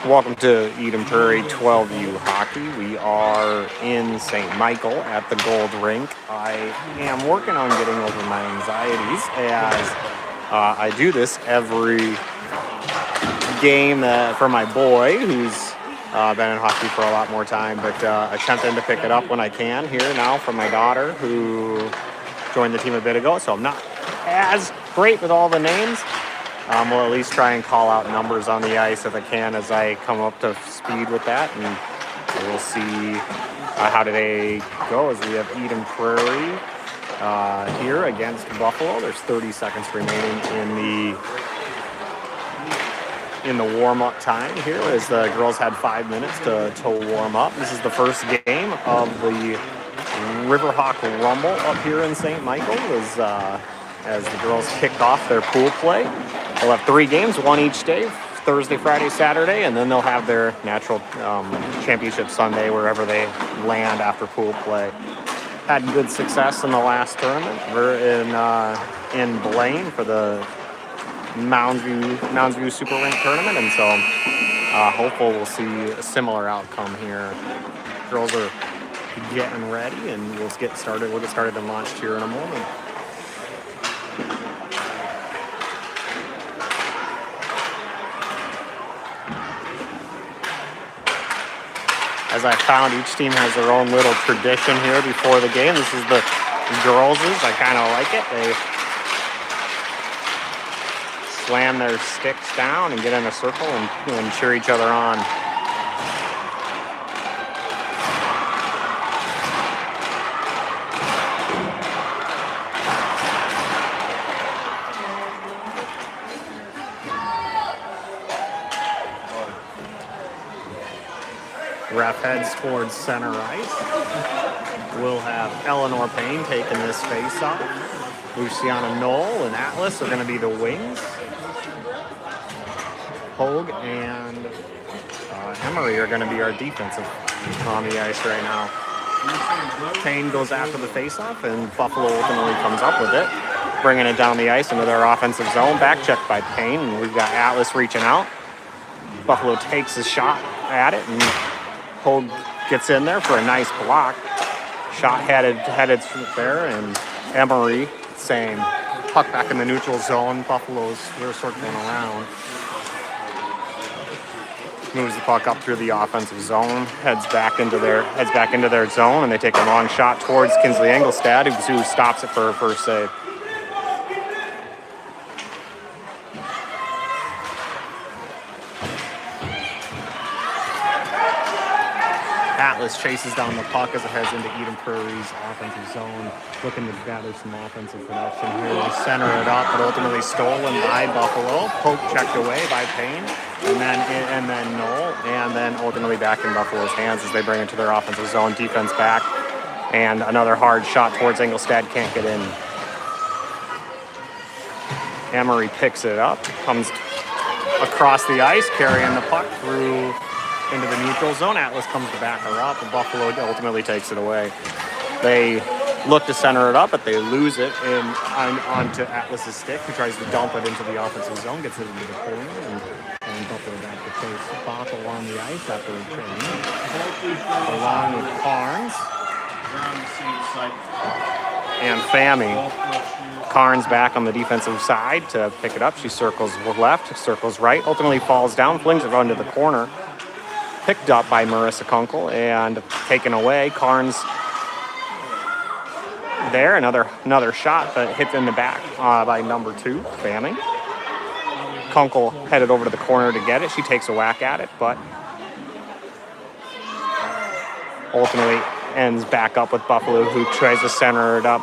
Welcome to Eden Prairie 12U Hockey. We are in St. Michael at the Gold Rink. I am working on getting over my anxieties as I do this every game for my boy who's been in hockey for a lot more time, but attempting to pick it up when I can here now from my daughter who joined the team a bit ago, so I'm not as great with all the names. We'll at least try and call out numbers on the ice if I can as I come up to speed with that, and we'll see how today goes. We have Eden Prairie here against Buffalo. There's 30 seconds remaining in the warm-up time here as the girls had 5 minutes to warm up. This is the first game of the Riverhawk Rumble up here in St. Michael as the girls kick off their pool play. They'll have 3 games, one each day, Thursday, Friday, Saturday, and then they'll have their natural championship Sunday wherever they land after pool play. Had good success in the last tournament. We're in Blaine for the Mounds View Super Rink tournament, and so hopeful we'll see a similar outcome here. Girls are getting ready, and we'll get started and launched here in a moment. As I found, each team has their own little tradition here before the game. This is the girls'. I kind of like it. They slam their sticks down and get in a circle and cheer each other on. Ref heads towards center ice. We'll have Eleanor Payne taking this face-off. Luciana Knoll and Atlas are going to be the wings. Hogue and Emery are going to be our defensive on the ice right now. Payne goes after the face-off, and Buffalo ultimately comes up with it, bringing it down the ice into their offensive zone. Back check by Payne, and we've got Atlas reaching out. Buffalo takes a shot at it, and Hogue gets in there for a nice block. Shot headed there, and Emery, same. Puck back in the neutral zone. They're circling around. Moves the puck up through the offensive zone, heads back into their zone, and they take a long shot towards Kinsley Engelstad, who stops it for a first save. Atlas chases down the puck as it heads into Eden Prairie's offensive zone, looking to gather some offensive production here. They center it up, but ultimately stolen by Buffalo. Poke checked away by Payne, and then Knoll, and then ultimately back in Buffalo's hands as they bring it to their offensive zone. Defense back, and another hard shot towards Engelstad, can't get in. Emery picks it up, comes across the ice, carrying the puck through into the neutral zone. Atlas comes to back her up, and Buffalo ultimately takes it away. They look to center it up, but they lose it onto Atlas's stick, who tries to dump it into the offensive zone, gets it into the corner, and Buffalo back to chase Bothell on the ice after a change, along with Carnes and Fammy. Carnes back on the defensive side to pick it up. She circles left, circles right, ultimately falls down, flings it into the corner. Picked up by Marissa Kunkel and taken away. Carnes there, another shot, but hit in the back by number 2, Fammy. Kunkel headed over to the corner to get it. She takes a whack at it, but ultimately ends back up with Buffalo, who tries to center it up.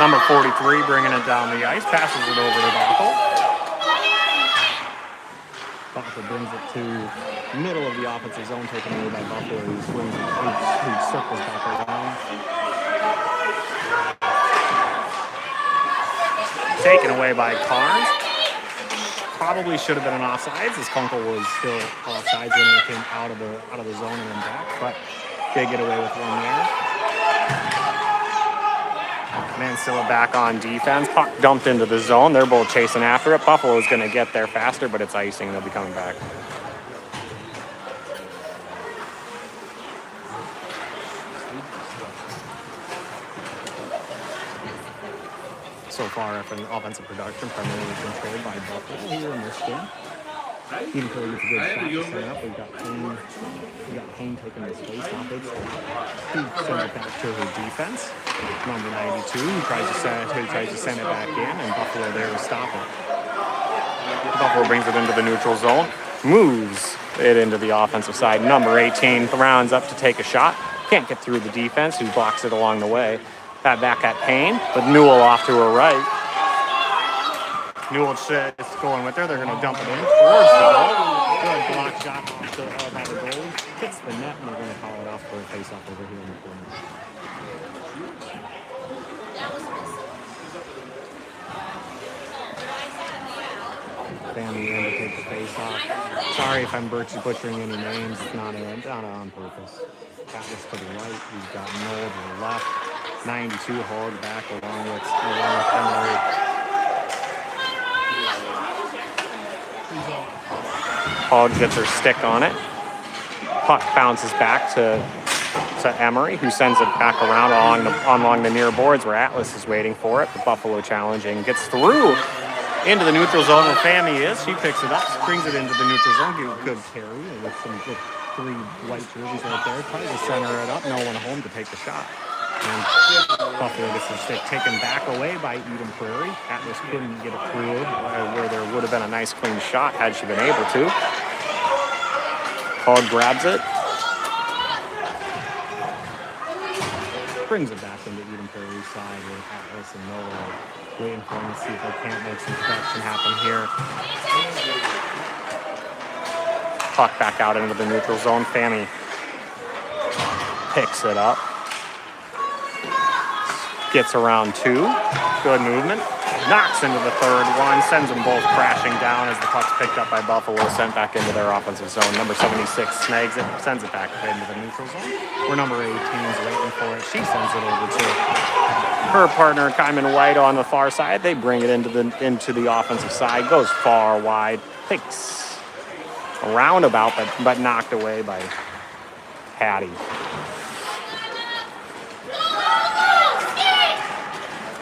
Number 43 bringing it down the ice, passes it over to Bothell. Bothell brings it to middle of the offensive zone, taken away by Buffalo, who circles back around. Taken away by Carnes. Probably should have been an offsides, as Kunkel was still offsides when it came out of the zone and then back, but they get away with one there. Mansilla back on defense. Puck dumped into the zone. They're both chasing after it. Buffalo's going to get there faster, but it's icing. They'll be coming back. So far, offensive production primarily controlled by Buffalo here in this game. Eden Prairie gets a good shot to set up. We've got Payne taking his face off it. He sends it back to her defense. Number 92, who tries to send it back in, and Buffalo there to stop it. Buffalo brings it into the neutral zone, moves it into the offensive side. Number 18 rounds up to take a shot. Can't get through the defense, who blocks it along the way. That back at Payne, with Newell off to her right. Newell is going with her. They're going to dump it in towards the goal. Good block shot by the goalie. Hits the net, and they're going to call it off for a face-off over here in the corner. Family in to take the face-off. Sorry if I'm butchering any names. It's not on purpose. Atlas to the right. We've got Noel to the left. 92 Hogg back along with Emery. Hogg gets her stick on it. Puck bounces back to Emery, who sends it back around along the near boards where Atlas is waiting for it. The Buffalo challenging gets through into the neutral zone where Fammy is. She picks it up, brings it into the neutral zone. Good carry with three white jerseys right there. Tries to center it up. No one home to take the shot. And Buffalo gets the stick taken back away by Eden Prairie. Atlas couldn't get it through where there would have been a nice clean shot had she been able to. Hogg grabs it. Brings it back into Eden Prairie's side with Atlas and Noah waiting for him to see if they can't make some production happen here. Puck back out into the neutral zone. Fammy picks it up. Gets around two. Good movement. Knocks into the third one. Sends them both crashing down as the puck's picked up by Buffalo. Sent back into their offensive zone. Number 76 snags it. Sends it back into the neutral zone. Where number 18 is waiting for it. She sends it over to her partner, Kyman White, on the far side. They bring it into the offensive side. Goes far wide. Takes a roundabout, but knocked away by Hattie.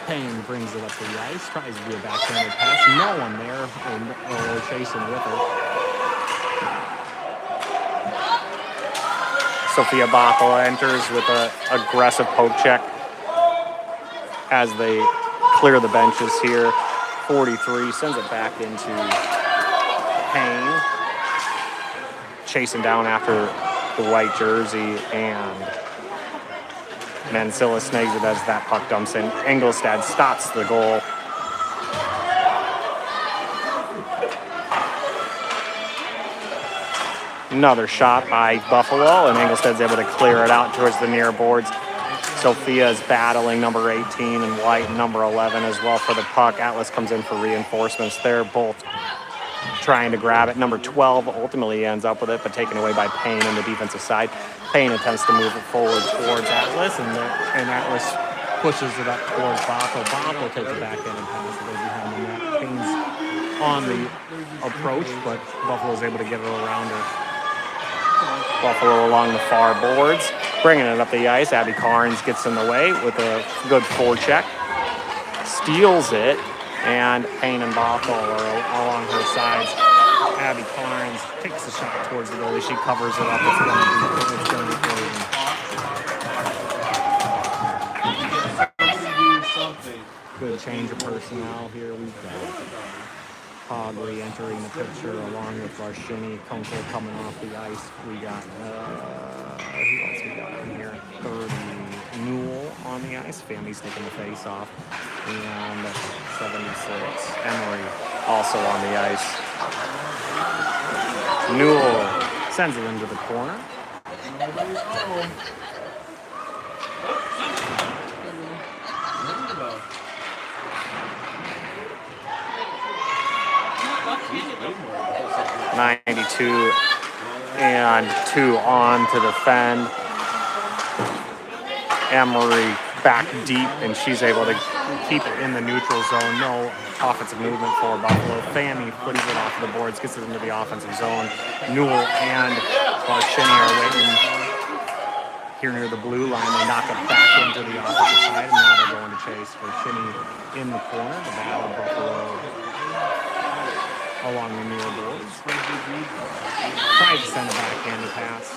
Payne brings it up the ice, tries to do a backhanded pass. No one there, or chasing with her. Sophia Bachl enters with an aggressive poke check as they clear the benches here. 43 sends it back into Payne. Chasing down after the white jersey, and Mansilla snags it as that puck dumps in. Engelstad stops the goal. Another shot by Buffalo, and Engelstad's able to clear it out towards the near boards. Sophia is battling number 18 and White, number 11 as well for the puck. Atlas comes in for reinforcements. They're both trying to grab it. Number 12 ultimately ends up with it, but taken away by Payne on the defensive side. Payne attempts to move it forward towards Atlas, and Atlas pushes it up towards Bachl. Bachl takes it back in and passes it behind the net. Payne's on the approach, but Buffalo's able to get it around her. Buffalo along the far boards, bringing it up the ice. Abby Carnes gets in the way with a good forecheck, steals it, and Payne and Bachl are along her sides. Abby Carnes takes a shot towards the goalie. She covers it up. It's going to be crazy. Good change of personnel here. We've got Hogg re-entering the picture along with Varshini. Kunkel coming off the ice. We got, who else we got in here? 30 Newell on the ice. Family's taking the face off. And 76 Emery also on the ice. Newell sends it into the corner. 92 and 2 on to defend. Emery back deep, and she's able to keep it in the neutral zone. No offensive movement for Buffalo. Fammy flips it off the boards, gets it into the offensive zone. Newell and Shinny are waiting here near the blue line. They knock it back into the offensive side, and now they're going to chase for Shinny in the corner. The battle of Buffalo along the near boards. Tries to send a backhand pass,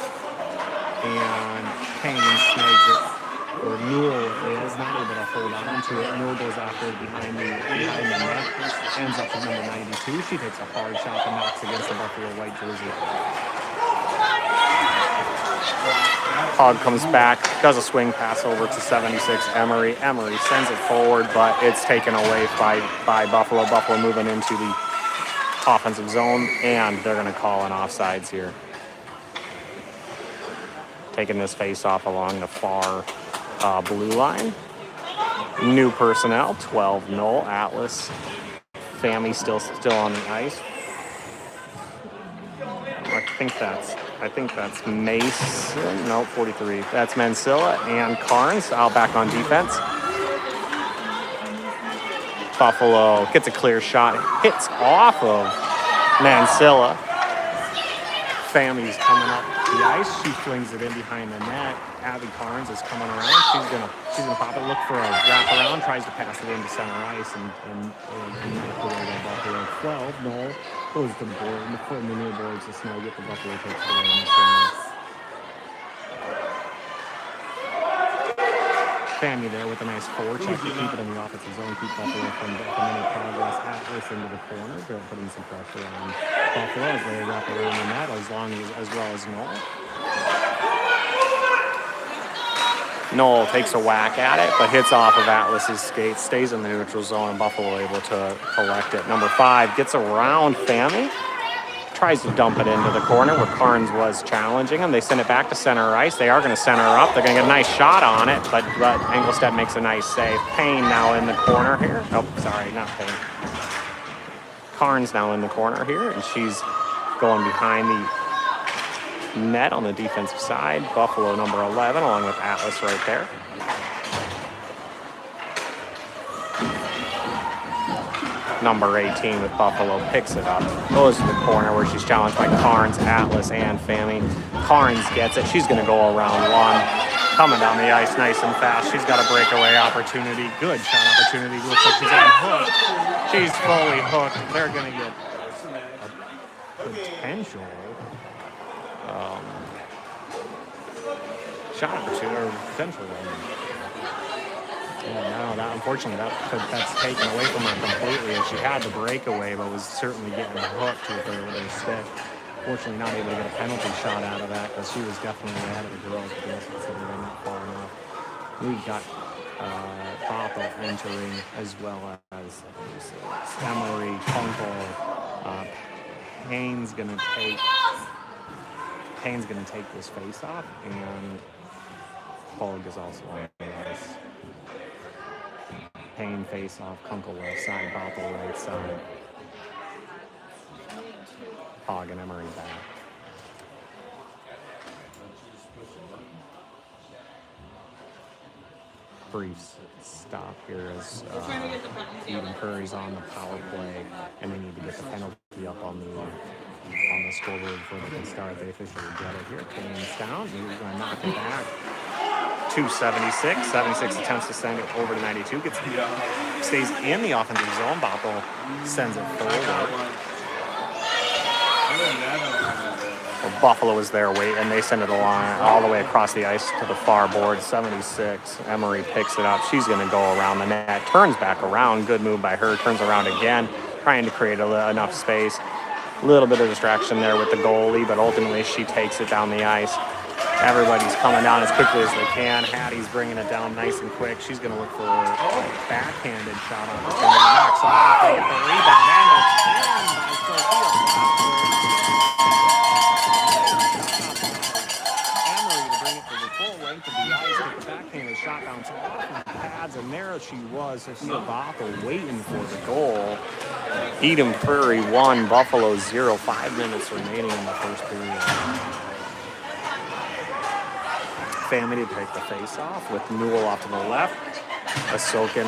and Payne snags it. Where Newell is not able to hold on to it. Newell goes after it behind the net, ends up at number 92. She takes a hard shot that knocks against the Buffalo white jersey. Hogg comes back, does a swing pass over to 76 Emery. Emery sends it forward, but it's taken away by Buffalo. Buffalo moving into the offensive zone, and they're going to call an offsides here. Taking this face-off along the far blue line. New personnel, 12 Knoll, Atlas. Fammy still on the ice. I think that's Mason. No, 43. That's Mansilla and Carnes out back on defense. Buffalo gets a clear shot, hits off of Mansilla. Fammy's coming up the ice. She flings it in behind the net. Abby Carnes is coming around. She's gonna pop it, look for a wraparound, tries to pass it into center ice, and knock away the Buffalo 12. Knoll goes to the board, and the foot in the near boards. The Snow get the Buffalo takes it away in the corner. Fammy there with a nice forecheck to keep it in the offensive zone, keep Buffalo from making any progress. Atlas into the corner, putting some pressure on Buffalo as they wrap around the net, as well as Knoll. Knoll takes a whack at it, but hits off of Atlas's skates, stays in the neutral zone, and Buffalo able to collect it. Number 5 gets around Fammy, tries to dump it into the corner where Carnes was challenging him. They send it back to center ice. They are going to center up. They're going to get a nice shot on it, but Engelstad makes a nice save. Payne now in the corner here. Oh, sorry, not Payne. Carnes now in the corner here, and she's going behind the net on the defensive side. Buffalo number 11 along with Atlas right there. Number 18 with Buffalo picks it up, goes to the corner where she's challenged by Carnes, Atlas, and Fammy. Carnes gets it. She's going to go around one. Coming down the ice nice and fast. She's got a breakaway opportunity. Good shot opportunity. Looks like she's on hook. She's fully hooked. They're going to get a potential shot opportunity or potential. Yeah, no, unfortunately that's taken away from her completely, and she had the breakaway, but was certainly getting hooked with her stick. Fortunately, not able to get a penalty shot out of that because she was definitely ahead of the girls, but that's considering not far enough. We've got Papa entering as well as Emery, Kunkel. Payne's gonna take this face off, and Hogg is also on the ice. Payne face off, Kunkel left side, Papa right side. Hogg and Emery back. Brief stop here as Eden Curry's on the power play, and they need to get the penalty up on the scoreboard before they can start. They officially get it here. Payne's down. He's going to knock it back. 276. 76 attempts to send it over to 92. Stays in the offensive zone. Buffalo sends it forward. Well, Buffalo is there waiting, and they send it all the way across the ice to the far board. 76. Emery picks it up. She's going to go around the net. Turns back around. Good move by her. Turns around again, trying to create enough space. A little bit of distraction there with the goalie, but ultimately she takes it down the ice. Everybody's coming down as quickly as they can. Hattie's bringing it down nice and quick. She's going to look for a backhanded shot opportunity. Knocks off. They get the rebound. And Emery to bring it to the full length of the ice. Get the backhanded shot bounce off the pads. And there she was. Sophia Botha waiting for the goal. Eden Prairie 1, Buffalo 0. 5 minutes remaining in the first period. Family to take the face off with Newell off to the left. Ahsoken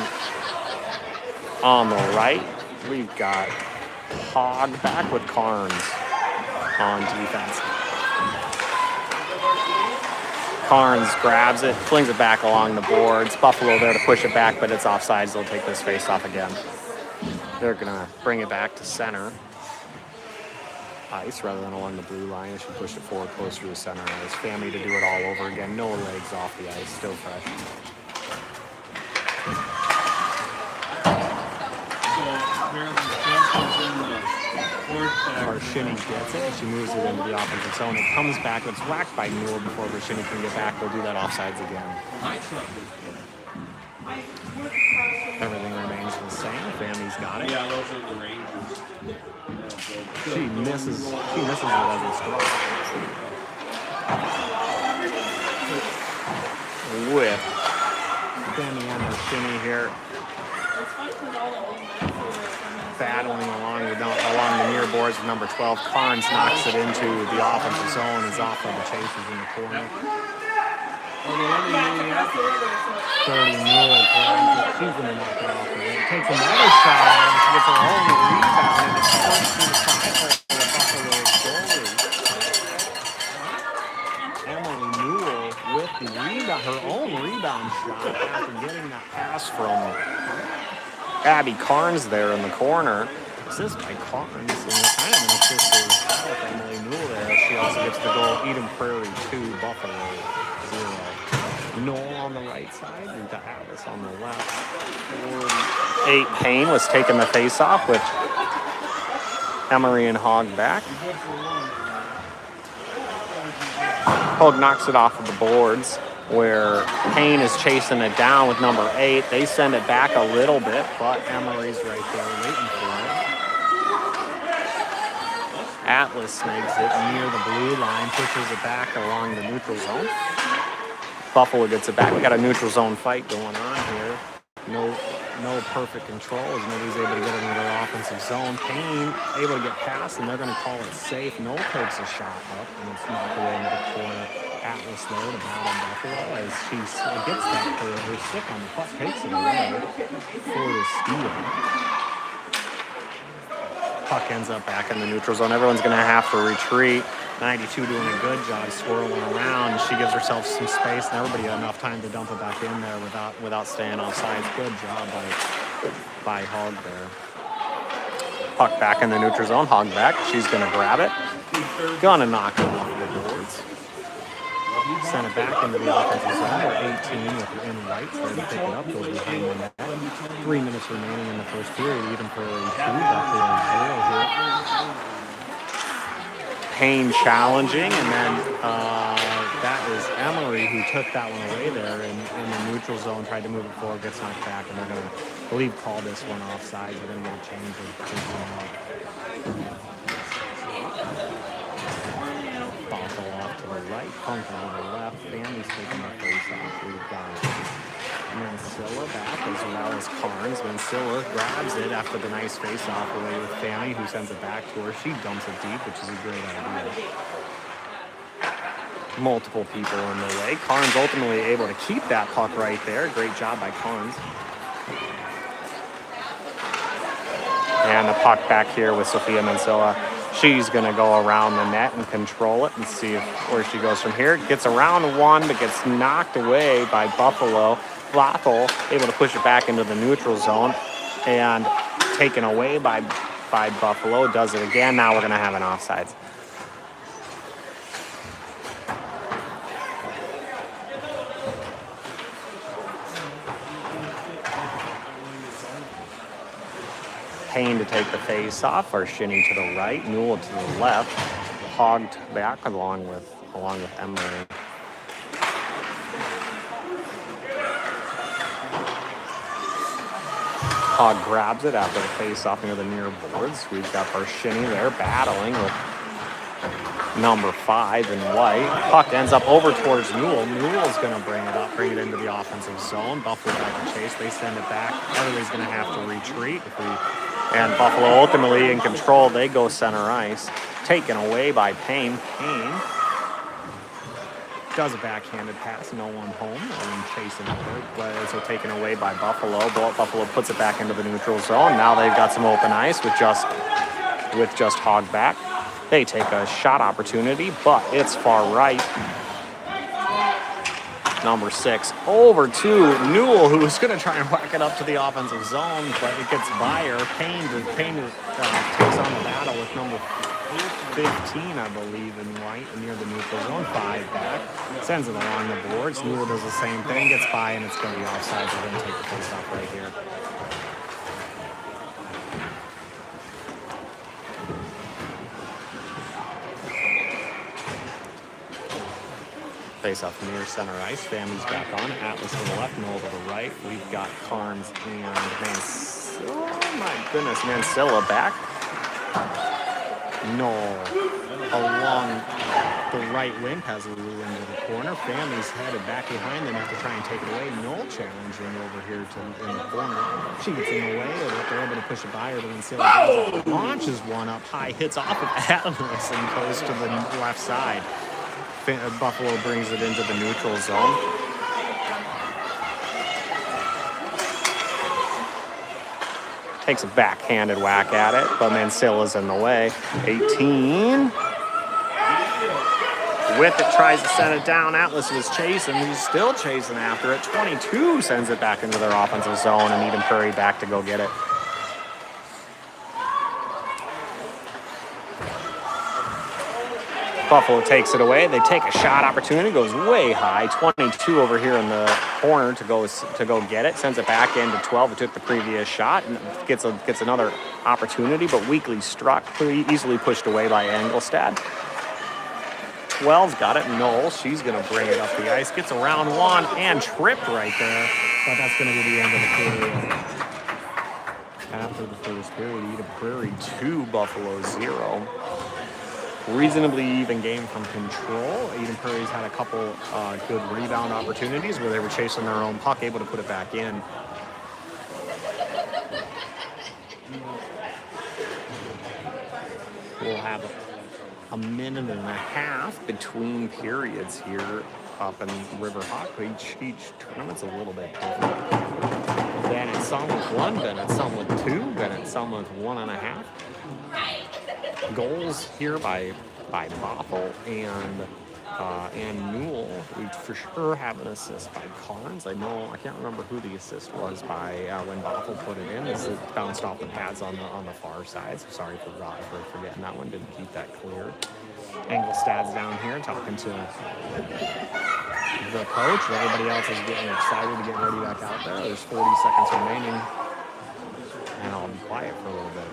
on the right. We've got Hogg back with Carnes on defense. Carnes grabs it, flings it back along the boards. Buffalo there to push it back, but it's offsides. They'll take this face off again. They're going to bring it back to center ice rather than along the blue line. They should push it forward closer to center ice. Family to do it all over again. No legs off the ice. Still fresh. Shinny gets it, and she moves it into the offensive zone. It comes back, it's whacked by Newell before Shinny can get back. They'll do that offsides again. Everything remains the same. Family's got it. Yeah, those are the Rangers. She misses it as it's dropped. With Family and Shinny here. Battling along the near boards with number 12. Carnes knocks it into the offensive zone. Is off by the Chasers in the corner. 30 Newell grabs it. She's going to knock it off. It takes another shot at it. She gets her own rebound and it's first to the side for the Buffalo goalie. Emily Newell with the rebound, her own rebound shot after getting that pass from Abby Carnes there in the corner. Assist by Carnes, and it's kind of an assist for herself. Emily Newell there. She also gets the goal. Eden Prairie 2, Buffalo 0. Noel on the right side, and Alice on the left. 8 Payne was taking the face-off with Emery and Hogg back. Hogg knocks it off of the boards, where Payne is chasing it down with number 8. They send it back a little bit, but Emery's right there waiting for it. Atlas snags it near the blue line, pushes it back along the neutral zone. Buffalo gets it back. We got a neutral zone fight going on here. No perfect control as nobody's able to get it into their offensive zone. Payne able to get past, and they're going to call it safe. Noel takes a shot up, and it's knocked away into the corner. Atlas there to battle Buffalo as she gets that for her stick on the puck, takes it away for the steal. Puck ends up back in the neutral zone. Everyone's going to have to retreat. 92 doing a good job swirling around. She gives herself some space, and everybody had enough time to dump it back in there without staying offside. Good job by Hogg there. Puck back in the neutral zone. Hogg back. She's going to grab it. Gonna knock it off the boards. Send it back into the offensive zone. We're 18 with the in right there to pick it up. Goes behind the net. 3 minutes remaining in the first period. Even for a 2, Buffalo 0 here. Payne challenging, and then that is Emery who took that one away there in the neutral zone, tried to move it forward, gets knocked back, and they're going to, call this one offside. They're going to get a change of Buffalo off to the right, Punk on the left, Family's taking the face off. We've got Mansilla back as well as Carnes. Mansilla grabs it after the nice face-off away with Fanny, who sends it back to her. She dumps it deep, which is a great idea. Multiple people in the way. Carnes ultimately able to keep that puck right there. Great job by Carnes. And the puck back here with Sophia Mansilla. She's going to go around the net and control it and see where she goes from here. Gets around one, but gets knocked away by Buffalo. Lothel able to push it back into the neutral zone and taken away by Buffalo. Does it again. Now we're going to have an offsides. Payne to take the face off, or Shinny to the right, Newell to the left, Hogg back along with Emery. Hogg grabs it after the face-off near the near boards. We've got Shinny there battling with number 5 in white. Puck ends up over towards Newell. Newell's going to bring it into the offensive zone. Buffalo back to chase. They send it back. Everybody's going to have to retreat. And Buffalo ultimately in control. They go center ice. Taken away by Payne. Payne does a backhanded pass, no one home, and chasing it, but it's taken away by Buffalo. Buffalo puts it back into the neutral zone. Now they've got some open ice with just Hog back. They take a shot opportunity, but it's far right. Number 6 over to Newell, who's going to try and whack it up to the offensive zone, but it gets Byer. Payne takes on the battle with number 15, I believe, in white, near the neutral zone. 5 back. Sends it along the boards. Newell does the same thing, gets by, and it's going to be offside. We're going to take the face off right here. Face off near center ice. Family's back on. Atlas to the left, Noel to the right. We've got Carnes and Mansilla. Oh my goodness, Mansilla back. Noel along the right wing, has a into the corner. Family's headed back behind them to try and take it away. Noel challenging over here in the corner. She gets in the way. They're able to push it by her. Mansilla launches one up high, hits off of Atlas and goes to the left side. Buffalo brings it into the neutral zone. Takes a backhanded whack at it, but Mancilla's in the way. 18. With it, tries to send it down. Atlas was chasing. He's still chasing after it. 22 sends it back into their offensive zone, and Eden Prairie back to go get it. Buffalo takes it away. They take a shot opportunity, goes way high. 22 over here in the corner to go get it. Sends it back into 12. It took the previous shot and gets another opportunity, but weakly struck, pretty easily pushed away by Engelstad. 12's got it. Noel, she's going to bring it up the ice. Gets around one and tripped right there. But that's going to be the end of the period. After the first period, Eden Prairie 2, Buffalo 0. Reasonably even game from control. Eden Prairie's had a couple good rebound opportunities where they were chasing their own puck, able to put it back in. We'll have a minute and a half between periods here up in River Hawk. Each tournament's a little bit different. Bennett some with 1, Bennett some with 2, Bennett some with 1.5. Goals here by Bothell and Newell. We for sure have an assist by Carnes. I can't remember who the assist was by when Bothell put it in. It bounced off the pads on the far side. So sorry for forgetting that one. Didn't keep that clear. Engelstad's down here talking to the coach. Everybody else is getting excited to get ready back out there. There's 40 seconds remaining, and I'll be quiet for a little bit.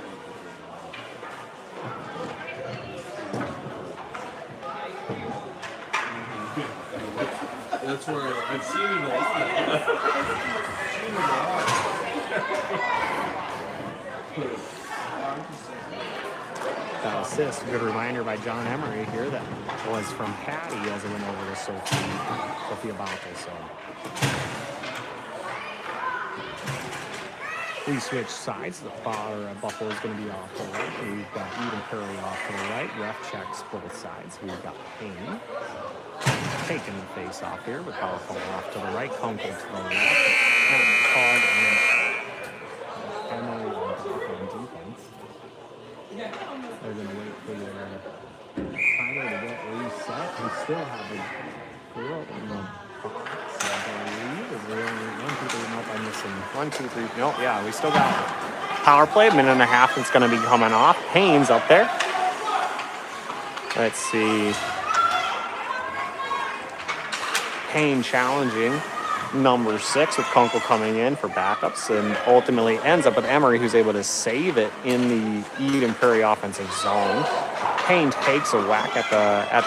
That's where I've seen him a lot. That assist, good reminder by John Emery here that was from Patty as it went over to Sophia Bothell. So we switch sides. Buffalo is going to be off to the right. We've got Eden Prairie off to the right. Ref checks both sides. We've got Payne taking the face off here with Buffalo off to the right. Kunkel to the left. Hard and Emily on defense. They're going to wait for their timer to get reset. We still have a girl in the box, I believe. Is there only 1, 2, 3? Nope, I'm missing 1, 2, 3. Nope, yeah, we still got power play. Minute and a half that's going to be coming off. Payne's up there. Let's see. Payne challenging number 6 with Kunkel coming in for backups, and ultimately ends up with Emery, who's able to save it in the Eden Prairie offensive zone. Payne takes a whack at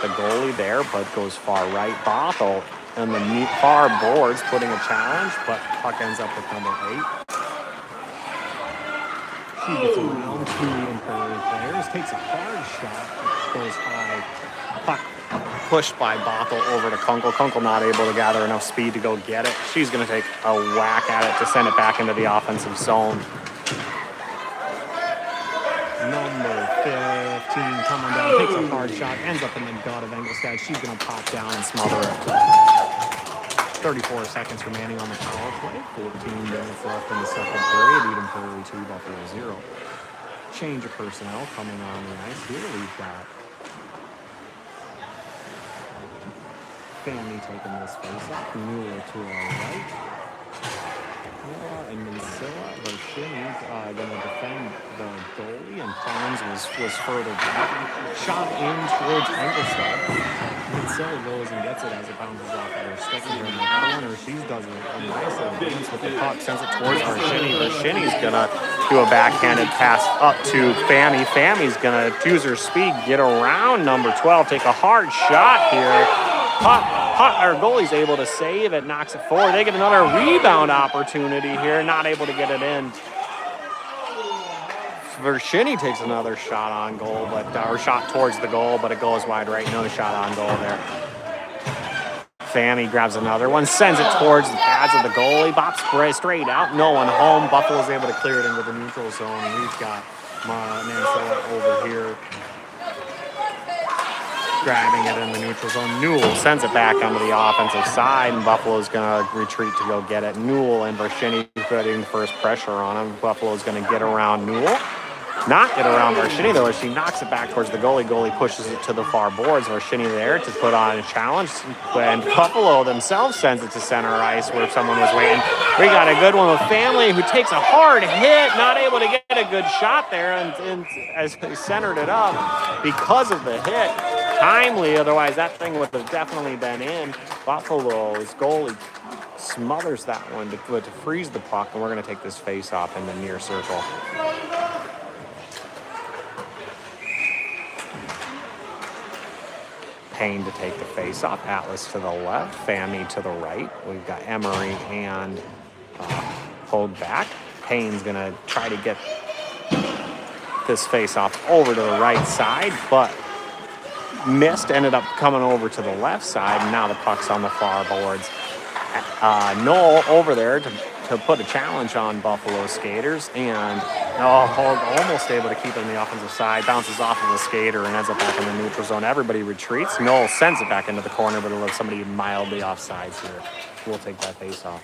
the goalie there, but goes far right. Bothell and the far boards putting a challenge, but puck ends up with number 8. She gets around 2 Eden Prairie players, takes a hard shot, goes high. Puck pushed by Bothell over to Kunkel. Kunkel not able to gather enough speed to go get it. She's going to take a whack at it to send it back into the offensive zone. Number coming down, takes a hard shot, ends up in the gut of Engelstad. She's going to pop down and smother it. 34 seconds remaining on the power play. 14 minutes left in the second period. Eden Prairie 2, Buffalo 0. Change of personnel coming on the ice. Here we've got Fanny taking this face off. Mueller to our right. And Mansilla, Vershini's going to defend the goalie, and Farms was further back. Shot in towards Engelstad. Mansilla goes and gets it as it bounces off of her stick here in the corner. She does a nice little dance with the puck, sends it towards Vershini. Vershini's going to do a backhanded pass up to Fanny. Fanny's going to use her speed, get around number 12, take a hard shot here. Our goalie's able to save it, knocks it forward. They get another rebound opportunity here, not able to get it in. Vershini takes another shot on goal, or shot towards the goal, but it goes wide right. No shot on goal there. Fanny grabs another one, sends it towards the pads of the goalie, bops straight out. No one home. Buffalo's able to clear it into the neutral zone. We've got Mansilla over here, grabbing it in the neutral zone. Newell sends it back onto the offensive side, and Buffalo's going to retreat to go get it. Newell and Vershini putting first pressure on him. Buffalo's going to get around Newell. Not get around Vershini, though, as she knocks it back towards the goalie. Goalie pushes it to the far boards. Vershini there to put on a challenge. And Buffalo themselves sends it to center ice where someone was waiting. We got a good one with Family, who takes a hard hit, not able to get a good shot there, and as he centered it up because of the hit. Timely, otherwise that thing would have definitely been in. Buffalo's goalie smothers that one to freeze the puck, and we're going to take this face off in the near circle. Payne to take the face off. Atlas to the left, Fanny to the right. We've got Emery and Hogue back. Payne's going to try to get this face off over to the right side, but missed, ended up coming over to the left side, and now the puck's on the far boards. Noel over there to put a challenge on Buffalo skaters, and Hogue almost able to keep it on the offensive side, bounces off of the skater and ends up back in the neutral zone. Everybody retreats. Noel sends it back into the corner, but it'll have somebody mildly offsides here. We'll take that face off.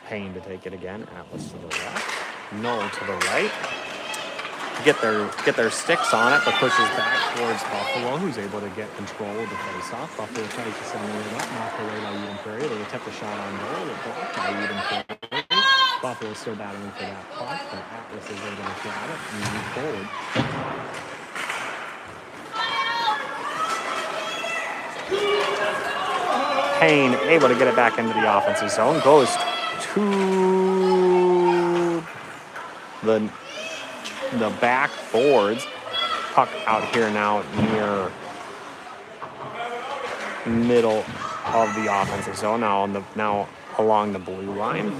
Payne to take it again. Atlas to the left. Noel to the right. Get their sticks on it, but pushes back towards Buffalo, who's able to get control of the face-off. Buffalo tries to send it up, knocked away by Eden Prairie. They attempt a shot on goal, but blocked by Eden Prairie. Buffalo's still battling for that puck, but Atlas is able to grab it and move forward. Payne able to get it back into the offensive zone, goes to the back boards. Puck out here now near middle of the offensive zone. Now along the blue line.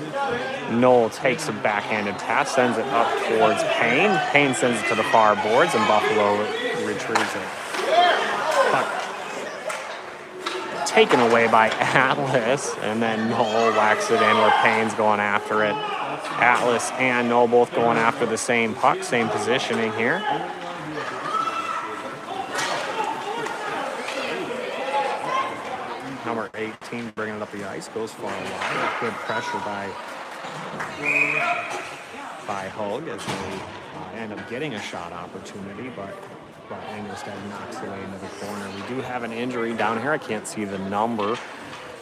Noel takes a backhanded pass, sends it up towards Payne. Payne sends it to the far boards, and Buffalo retrieves it. Puck taken away by Atlas, and then Noel whacks it in where Payne's going after it. Atlas and Noel both going after the same puck, same positioning here. Number 18 bringing it up the ice, goes far wide. Good pressure by Hogue as they end up getting a shot opportunity, but Engelstad knocks it away into the corner. We do have an injury down here. I can't see the number.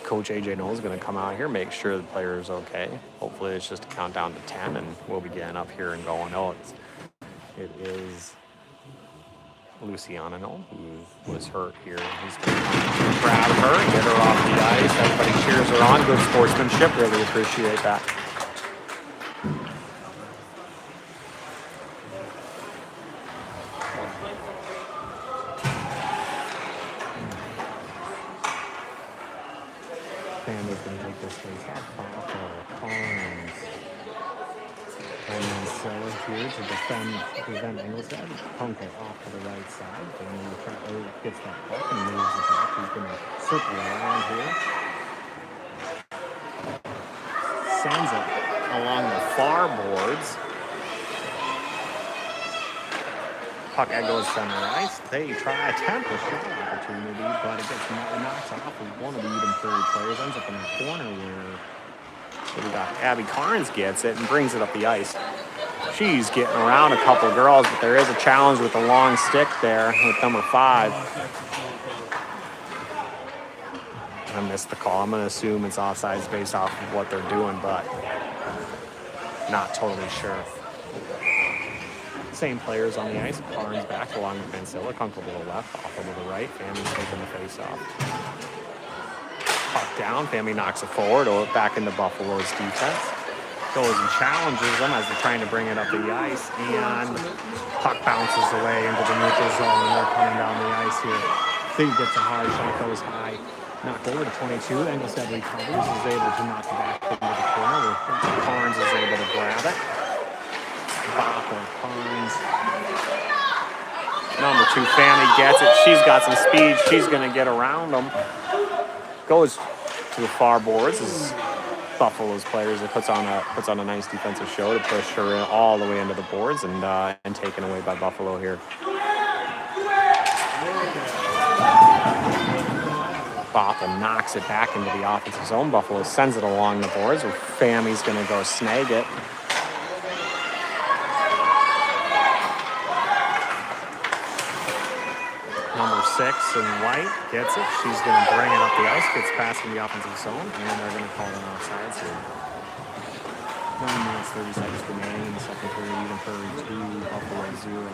Coach AJ Noel is going to come out here, make sure the player is okay. Hopefully it's just a countdown to 10, and we'll begin up here and going. It is Luciana Noel, who was hurt here. He's going to grab her and get her off the ice. Everybody cheers her on. Good sportsmanship. Really appreciate that. Fanny's going to take this face off of Collins. And then Mansilla here to prevent Engelstad. Kunkel off to the right side. Family gets that puck and moves it back. He's going to circle around here. Sends it along the far boards. Puck goes center ice. They attempt a shot opportunity, but it gets knocked off of one of the Eden Prairie players. Ends up in the corner where we got Abby Carnes gets it and brings it up the ice. She's getting around a couple girls, but there is a challenge with the long stick there with number 5. I missed the call. I'm going to assume it's offsides based off of what they're doing, but not totally sure. Same players on the ice. Carnes back along with Mansilla. Kunkel to the left, off to the right. Fammy taking the face off. Puck down. Fammy knocks it forward or back into Buffalo's defense. Goes and challenges them as they're trying to bring it up the ice. And puck bounces away into the neutral zone. And they're coming down the ice here. Thing gets a hard shot, goes high. Knocked over to 22. Engelstad recovers. Is able to knock it back into the corner. Carnes is able to grab it. Carnes. Number 2, Fammy gets it. She's got some speed. She's going to get around them. Goes to the far boards. This is Buffalo's players. It puts on a nice defensive show to push her in all the way into the boards and taken away by Buffalo here. Bothell knocks it back into the offensive zone. Buffalo sends it along the boards where Fammy's going to go snag it. Number 6 in white gets it. She's going to bring it up the ice, gets past in the offensive zone, and they're going to call it offsides here. 9 minutes, 30 seconds remaining in the second period. Eden Prairie 2, Buffalo 0.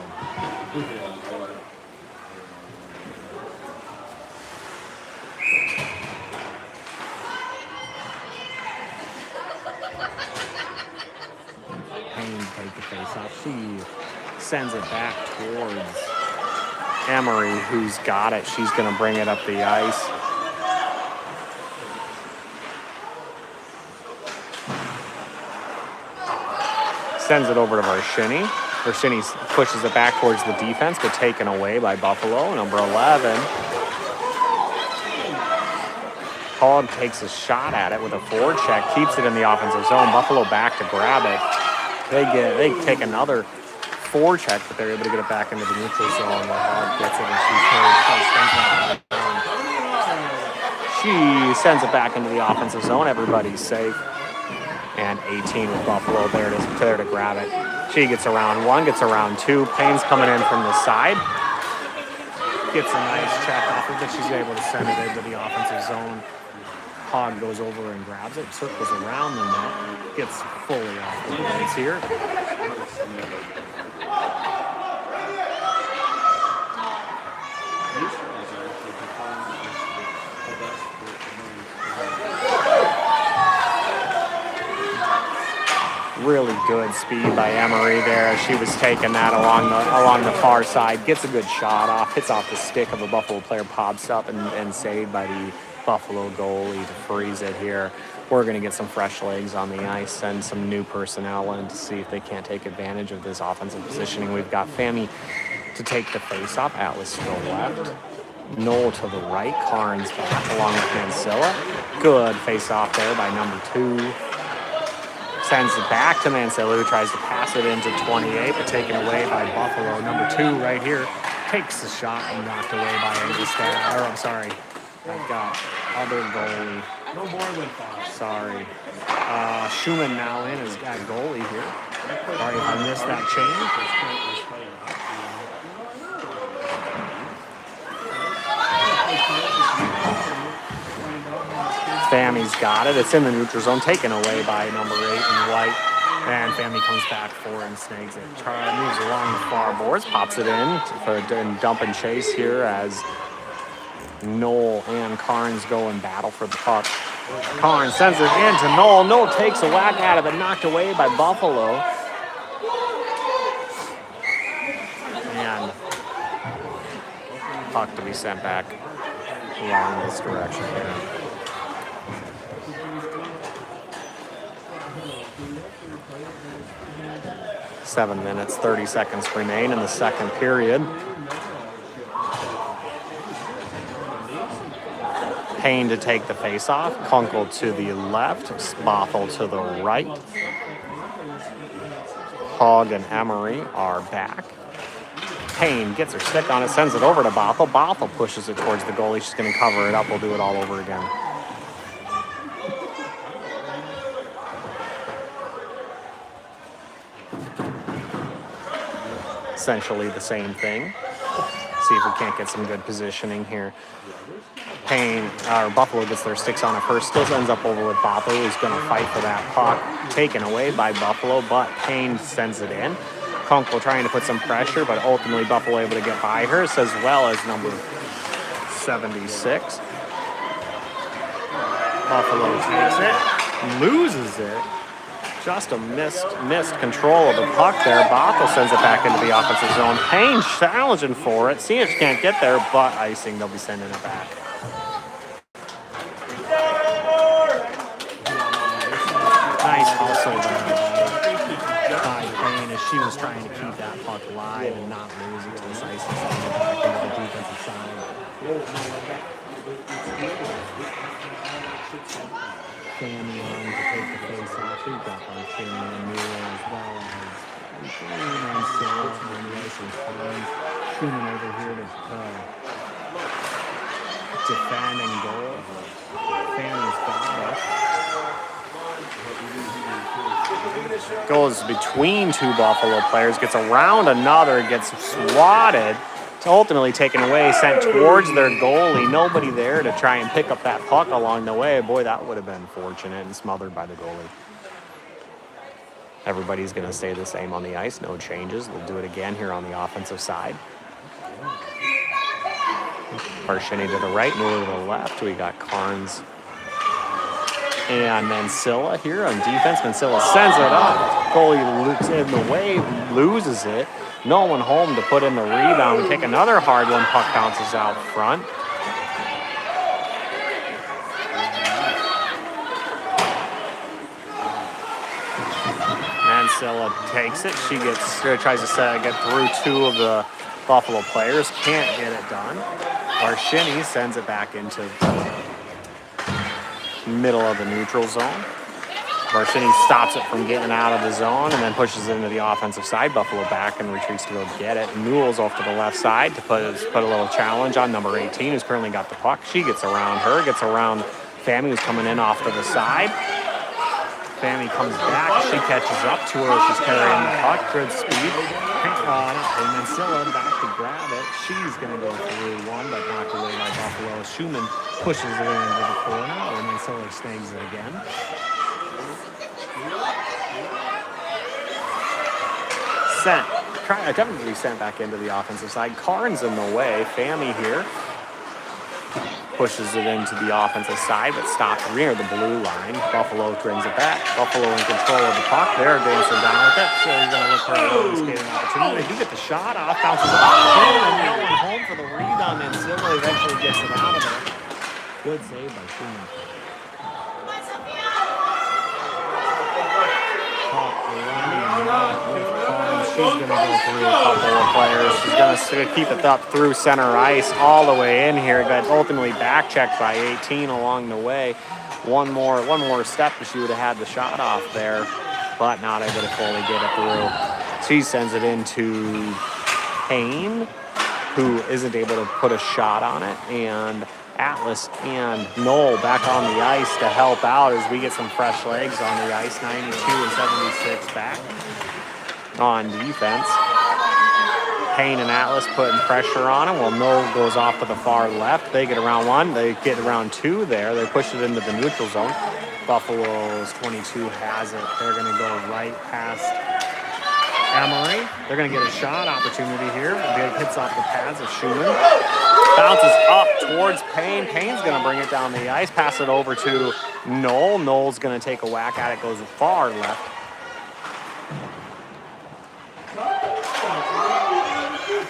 Payne take the face off. She sends it back towards Emery, who's got it. She's going to bring it up the ice. Sends it over to Varshini. Varshini pushes it back towards the defense, but taken away by Buffalo. Number 11. Hogg takes a shot at it with a forward check, keeps it in the offensive zone. Buffalo back to grab it. They take another forecheck, but they're able to get it back into the neutral zone where Hogg gets it and she sends it back into the offensive zone. Everybody's safe. And 18 with Buffalo there to grab it. She gets around 1, gets around 2. Payne's coming in from the side. Gets a nice check off of it. She's able to send it into the offensive zone. Hogg goes over and grabs it, circles around the net, gets fully off the blades here. Really good speed by Emery there. She was taking that along the far side. Gets a good shot off. Hits off the stick of a Buffalo player. Pops up and saved by the Buffalo goalie to freeze it here. We're going to get some fresh legs on the ice, send some new personnel in to see if they can't take advantage of this offensive positioning. We've got Fammy to take the face-off. Atlas to the left. Knoll to the right. Carnes back along with Mansilla. Good face-off there by number 2. Sends it back to Mansilla, who tries to pass it into 28, but taken away by Buffalo. Number 2 right here takes the shot and knocked away by Engelstad. Or I'm sorry, I've got other goalie. No more than 5. Sorry. Schumann now in as got goalie here. Sorry if I missed that change. Fammy's got it. It's in the neutral zone, taken away by number 8 in white. And Fammy comes back for and snags it. Charlie moves along the far boards, pops it in for a dump and chase here as Knoll and Carnes go and battle for the puck. Carnes sends it in to Knoll. Knoll takes a whack at it, but knocked away by Buffalo. And puck to be sent back along this direction here. 7 minutes, 30 seconds remain in the second period. Payne to take the face-off. Kunkel to the left. Bothell to the right. Hogg and Emery are back. Payne gets her stick on it, sends it over to Bothell. Bothell pushes it towards the goalie. She's going to cover it up. We'll do it all over again. Essentially the same thing. See if we can't get some good positioning here. Payne, Buffalo gets their sticks on it first. Still ends up over with Bothell, who's going to fight for that puck. Taken away by Buffalo, but Payne sends it in. Kunkel trying to put some pressure, but ultimately Buffalo able to get by her, as well as number 76. Buffalo takes it, loses it. Just a missed control of the puck there. Bothell sends it back into the offensive zone. Payne challenging for it. Seeing if she can't get there, but icing. They'll be sending it back. Nice hustle there by Payne as she was trying to keep that puck alive and not lose it to this icing. Sending it back into the defensive side. Family on to take the face off. We've got Barshini and Muir as well as Green and Silva on the ice and Collins. Schumann over here to defend and goal. Family's got it. Goes between two Buffalo players, gets around another, gets swatted. Ultimately taken away, sent towards their goalie. Nobody there to try and pick up that puck along the way. Boy, that would have been fortunate and smothered by the goalie. Everybody's going to stay the same on the ice. No changes. We'll do it again here on the offensive side. Barshini to the right, Mueller to the left. We got Carnes and Mansilla here on defense. Mansilla sends it up. Goalie loops in the way, loses it. No one home to put in the rebound. We take another hard one. Puck bounces out front. Mansilla takes it. She tries to get through two of the Buffalo players. Can't get it done. Barshini sends it back into the middle of the neutral zone. Barshini stops it from getting out of the zone and then pushes it into the offensive side. Buffalo back and retreats to go get it. Newell's off to the left side to put a little challenge on number 18, who's currently got the puck. She gets around her, gets around Fammy, who's coming in off to the side. Fammy comes back. She catches up to her. She's carrying the puck. Good speed. And Mansilla back to grab it. She's going to go through one, but knocked away by Buffalo. Schumann pushes it into the corner, and Mansilla snags it again. Definitely sent back into the offensive side. Carnes in the way. Fammy here pushes it into the offensive side, but stopped near the blue line. Buffalo brings it back. Buffalo in control of the puck. They're dancing down with it. So he's going to look for a skating opportunity. They do get the shot off. Bounces it off. And no one home for the rebound. And Zilla eventually gets it out of there. Good save by Schumann. She's going to go through a couple of players. She's going to keep it up through center ice all the way in here. Got ultimately back checked by 18 along the way. One more step and she would have had the shot off there, but not able to fully get it through. She sends it into Payne, who isn't able to put a shot on it, and Atlas and Knoll back on the ice to help out as we get some fresh legs on the ice. 92 and 76 back on defense. Payne and Atlas putting pressure on him. Well, Knoll goes off to the far left. They get around one. They get around two there. They push it into the neutral zone. Buffalo's 22 has it. They're going to go right past Emery. They're going to get a shot opportunity here. It hits off the pads of Schumann. Bounces up towards Payne. Payne's going to bring it down the ice. Pass it over to Knoll. Knoll's going to take a whack at it. Goes far left.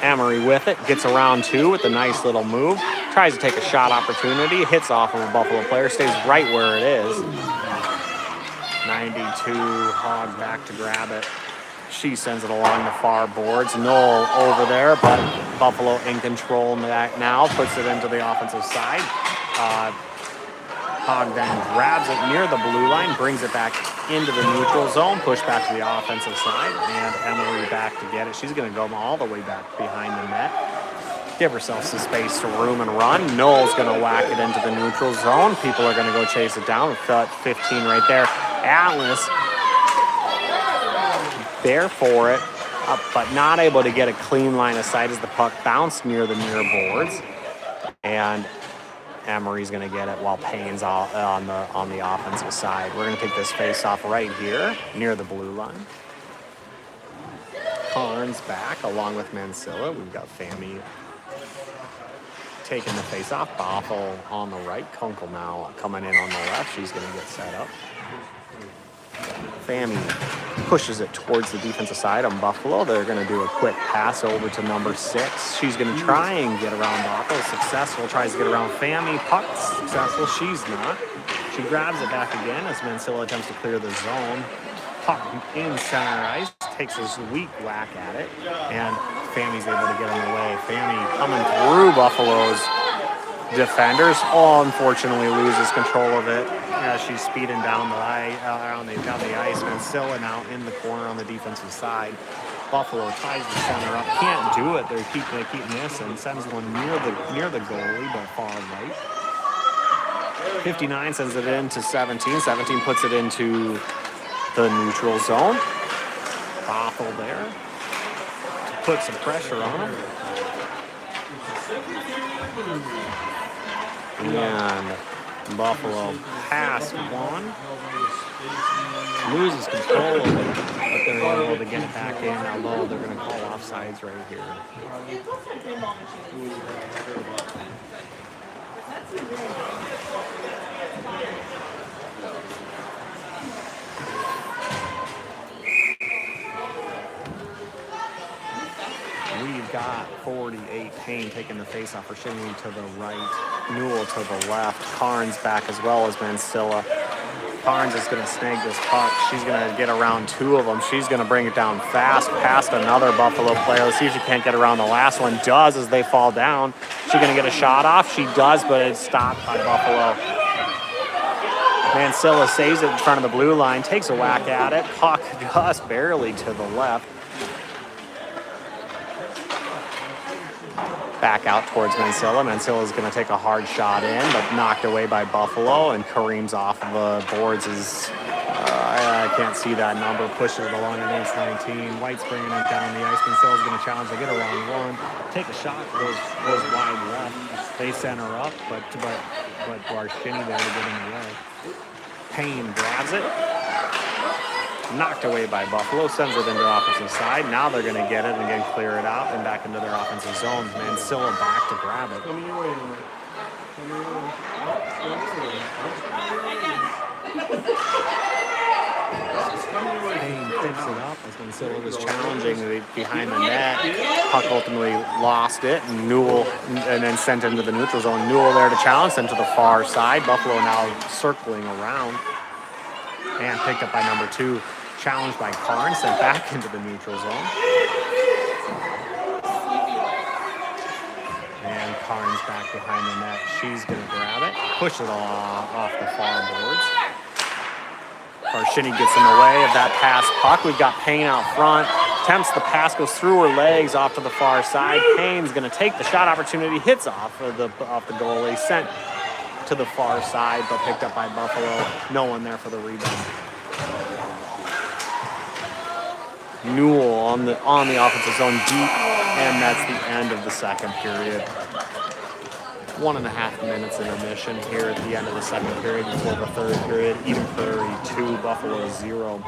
Emery with it, gets around two with a nice little move, tries to take a shot opportunity, hits off of a Buffalo player, stays right where it is. 92, Hogg back to grab it. She sends it along the far boards. Knoll over there, but Buffalo in control now. Puts it into the offensive side. Hogg then grabs it near the blue line, brings it back into the neutral zone, push back to the offensive side, and Emery back to get it. She's going to go all the way back behind the net. Give herself some space to room and run. Knoll's going to whack it into the neutral zone. People are going to go chase it down. 15 right there. Atlas there for it, but not able to get a clean line of sight as the puck bounced near the near boards. And Emery's going to get it while Payne's on the offensive side. We're going to take this face-off right here near the blue line. Carnes back along with Mansilla. We've got Fami taking the face-off. Bothell on the right. Kunkel now coming in on the left. She's going to get set up. Fami pushes it towards the defensive side on Buffalo. They're going to do a quick pass over to number 6. She's going to try and get around Buffalo. Successful. Tries to get around Fami. Puck successful. She's not. She grabs it back again as Mansilla attempts to clear the zone. Puck in center ice. Takes a weak whack at it. And Fami's able to get in the way. Fami coming through Buffalo's defenders. Unfortunately loses control of it. She's speeding down the ice. Mansilla now in the corner on the defensive side. Buffalo tries to center up, can't do it. They keep missing. Sends one near the goalie, but far right. 59 sends it into 17. 17 puts it into the neutral zone. Bothell there to put some pressure on him. And Buffalo past one. Loses control of it, but they're able to get it back in. Although they're going to call offsides right here. We've got 48 Payne taking the faceoff for Shinley to the right, Newell to the left, Carnes back as well as Mansilla. Carnes is going to snag this puck. She's going to get around 2 of them. She's going to bring it down fast past another Buffalo player. Let's see if she can't get around the last one. Does as they fall down. She's going to get a shot off. She does, but it's stopped by Buffalo. Mansilla saves it in front of the blue line, takes a whack at it. Puck just barely to the left. Back out towards Mansilla. Mansilla is going to take a hard shot in, but knocked away by Buffalo, and Kareem's off of the boards. I can't see that number. Pushes it along against 19. White's bringing it down the ice. Mansilla's going to challenge. They get around one. Take a shot. Goes wide left. They center up, but Barshini there to get in the way. Payne grabs it. Knocked away by Buffalo, sends it into the offensive side. Now they're going to get it and again clear it out and back into their offensive zone. Mansilla back to grab it. Payne picks it up as Mansilla was challenging behind the net. Puck ultimately lost it, and Newell and then sent into the neutral zone. Newell there to challenge, sent to the far side. Buffalo now circling around. And picked up by number 2. Challenged by Carnes, sent back into the neutral zone. And Carnes back behind the net. She's going to grab it. Push it off the far boards. Barshini gets in the way of that pass puck. We've got Payne out front. Attempts the pass, goes through her legs off to the far side. Payne's going to take the shot opportunity. Hits off the goalie. Sent to the far side, but picked up by Buffalo. No one there for the rebound. Newell on the offensive zone deep, and that's the end of the second period. 1.5 minutes intermission here at the end of the second period before the third period. Eden Prairie 2, Buffalo 0.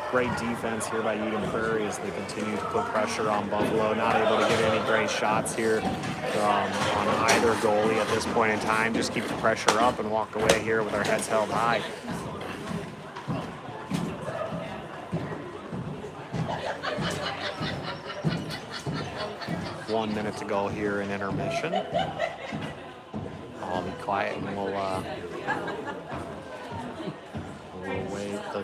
Great defense here by Eden Prairie as they continue to put pressure on Buffalo. Not able to get any great shots here on either goalie at this point in time. Just keep the pressure up and walk away here with our heads held high. One minute to go here in intermission. I'll be quiet and we'll wait. The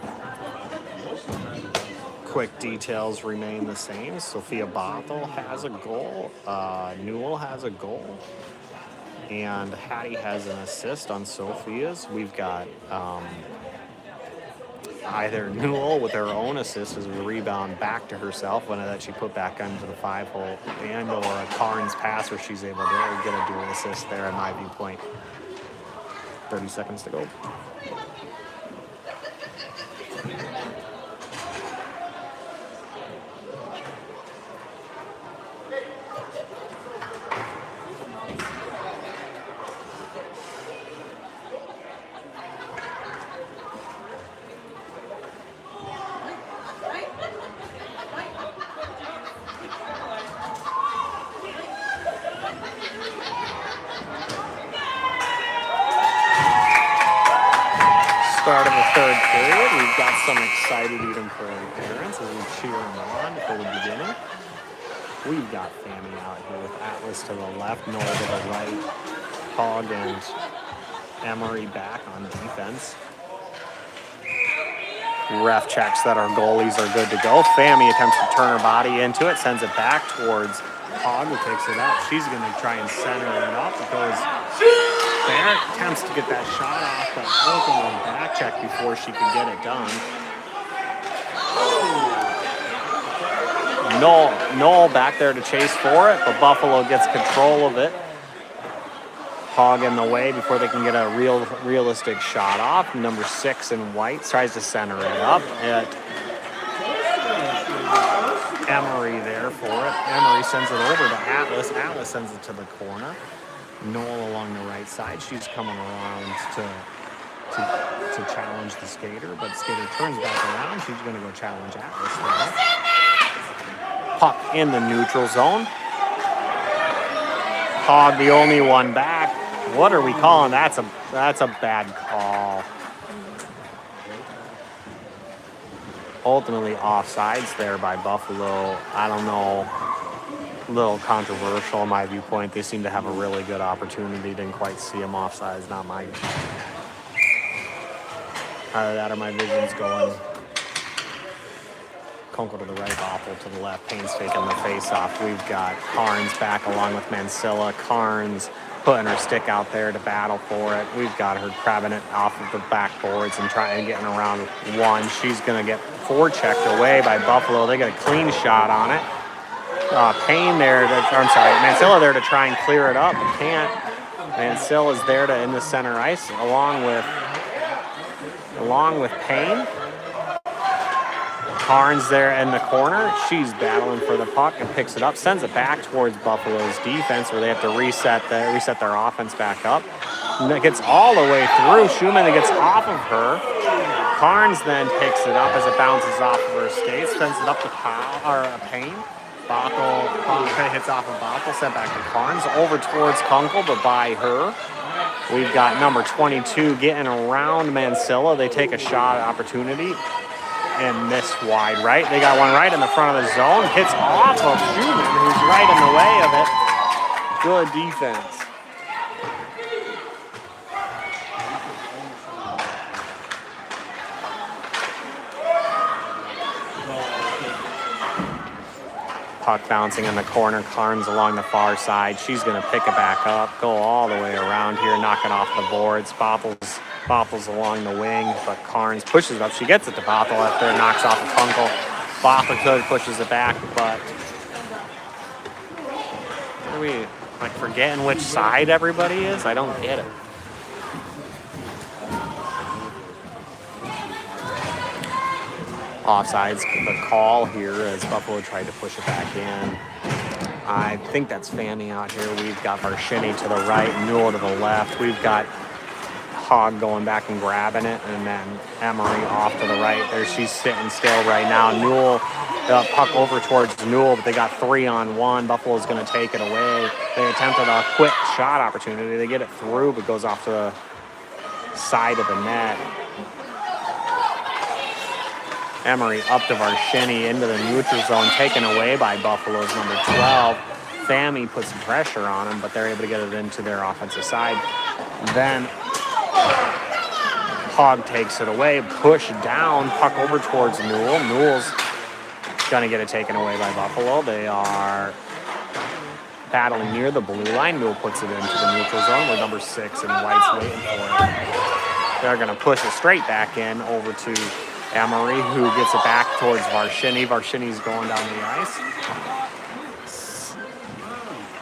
quick details remain the same. Sophia Bothell has a goal. Newell has a goal. And Hattie has an assist on Sophia's. We've got either Newell with her own assist as a rebound back to herself, one that she put back into the 5-hole, and or a Carnes pass where she's able to get a dual assist there in my viewpoint. 30 seconds to go. Start of the third period. We've got some excited Eden Prairie parents as we cheer them on for the beginning. We've got Fanny out here with Atlas to the left, Noel to the right, Hogg and Emery back on defense. Ref checks that our goalies are good to go. Fanny attempts to turn her body into it, sends it back towards Hogg, who takes it up. She's going to try and center it up. It goes Barrett attempts to get that shot off, but ultimately back check before she can get it done. Noel back there to chase for it, but Buffalo gets control of it. Hogg in the way before they can get a realistic shot off. Number 6 in white tries to center it up. Emery there for it. Emery sends it over to Atlas. Atlas sends it to the corner. Noel along the right side. She's coming around to challenge the skater, but skater turns back around. She's going to go challenge Atlas there. Puck in the neutral zone. Hogg the only one back. What are we calling? That's a bad call. Ultimately offsides there by Buffalo. I don't know. A little controversial in my viewpoint. They seem to have a really good opportunity. Didn't quite see them offsides. Not my. Either that or my vision's going. Kunkel to the right, Bothell to the left. Payne's taking the face off. We've got Carnes back along with Mansilla. Carnes putting her stick out there to battle for it. We've got her grabbing it off of the backboards and trying getting around one. She's going to get forechecked away by Buffalo. They get a clean shot on it. Payne there, Mansilla there to try and clear it up, but can't. Mansilla is there to in the center ice along with Payne. Carnes there in the corner. She's battling for the puck and picks it up, sends it back towards Buffalo's defense where they have to reset their offense back up. And it gets all the way through. Schumann gets off of her. Carnes then picks it up as it bounces off of her skates, sends it up to Payne. Bothell hits off of Bothell, sent back to Carnes, over towards Kunkel, but by her. We've got number 22 getting around Mansilla. They take a shot opportunity and miss wide right. They got one right in the front of the zone. Hits off of Schumann, who's right in the way of it. Good defense. Puck bouncing in the corner. Carnes along the far side. She's going to pick it back up, go all the way around here, knock it off the boards. Bothell's along the wing, but Carnes pushes it up. She gets it to Bothell after it knocks off of Kunkel. Bothell pushes it back, but are we forgetting which side everybody is? I don't get it. Offsides, the call here as Buffalo tried to push it back in. I think that's Fanny out here. We've got Varshinny to the right, Newell to the left. We've got Hogg going back and grabbing it, and then Emery off to the right. There, she's sitting still right now. Newell, puck over towards Newell, but they got 3-on-1. Buffalo's going to take it away. They attempted a quick shot opportunity. They get it through, but goes off to the side of the net. Emery up to Varshinny into the neutral zone, taken away by Buffalo's number 12. Fanny puts some pressure on him, but they're able to get it into their offensive side. Then Hogg takes it away, push down, puck over towards Newell. Newell's going to get it taken away by Buffalo. They are battling near the blue line. Newell puts it into the neutral zone where number 6 and White's waiting for it. They're going to push it straight back in over to Emery, who gets it back towards Varshini. Varshini's going down the ice.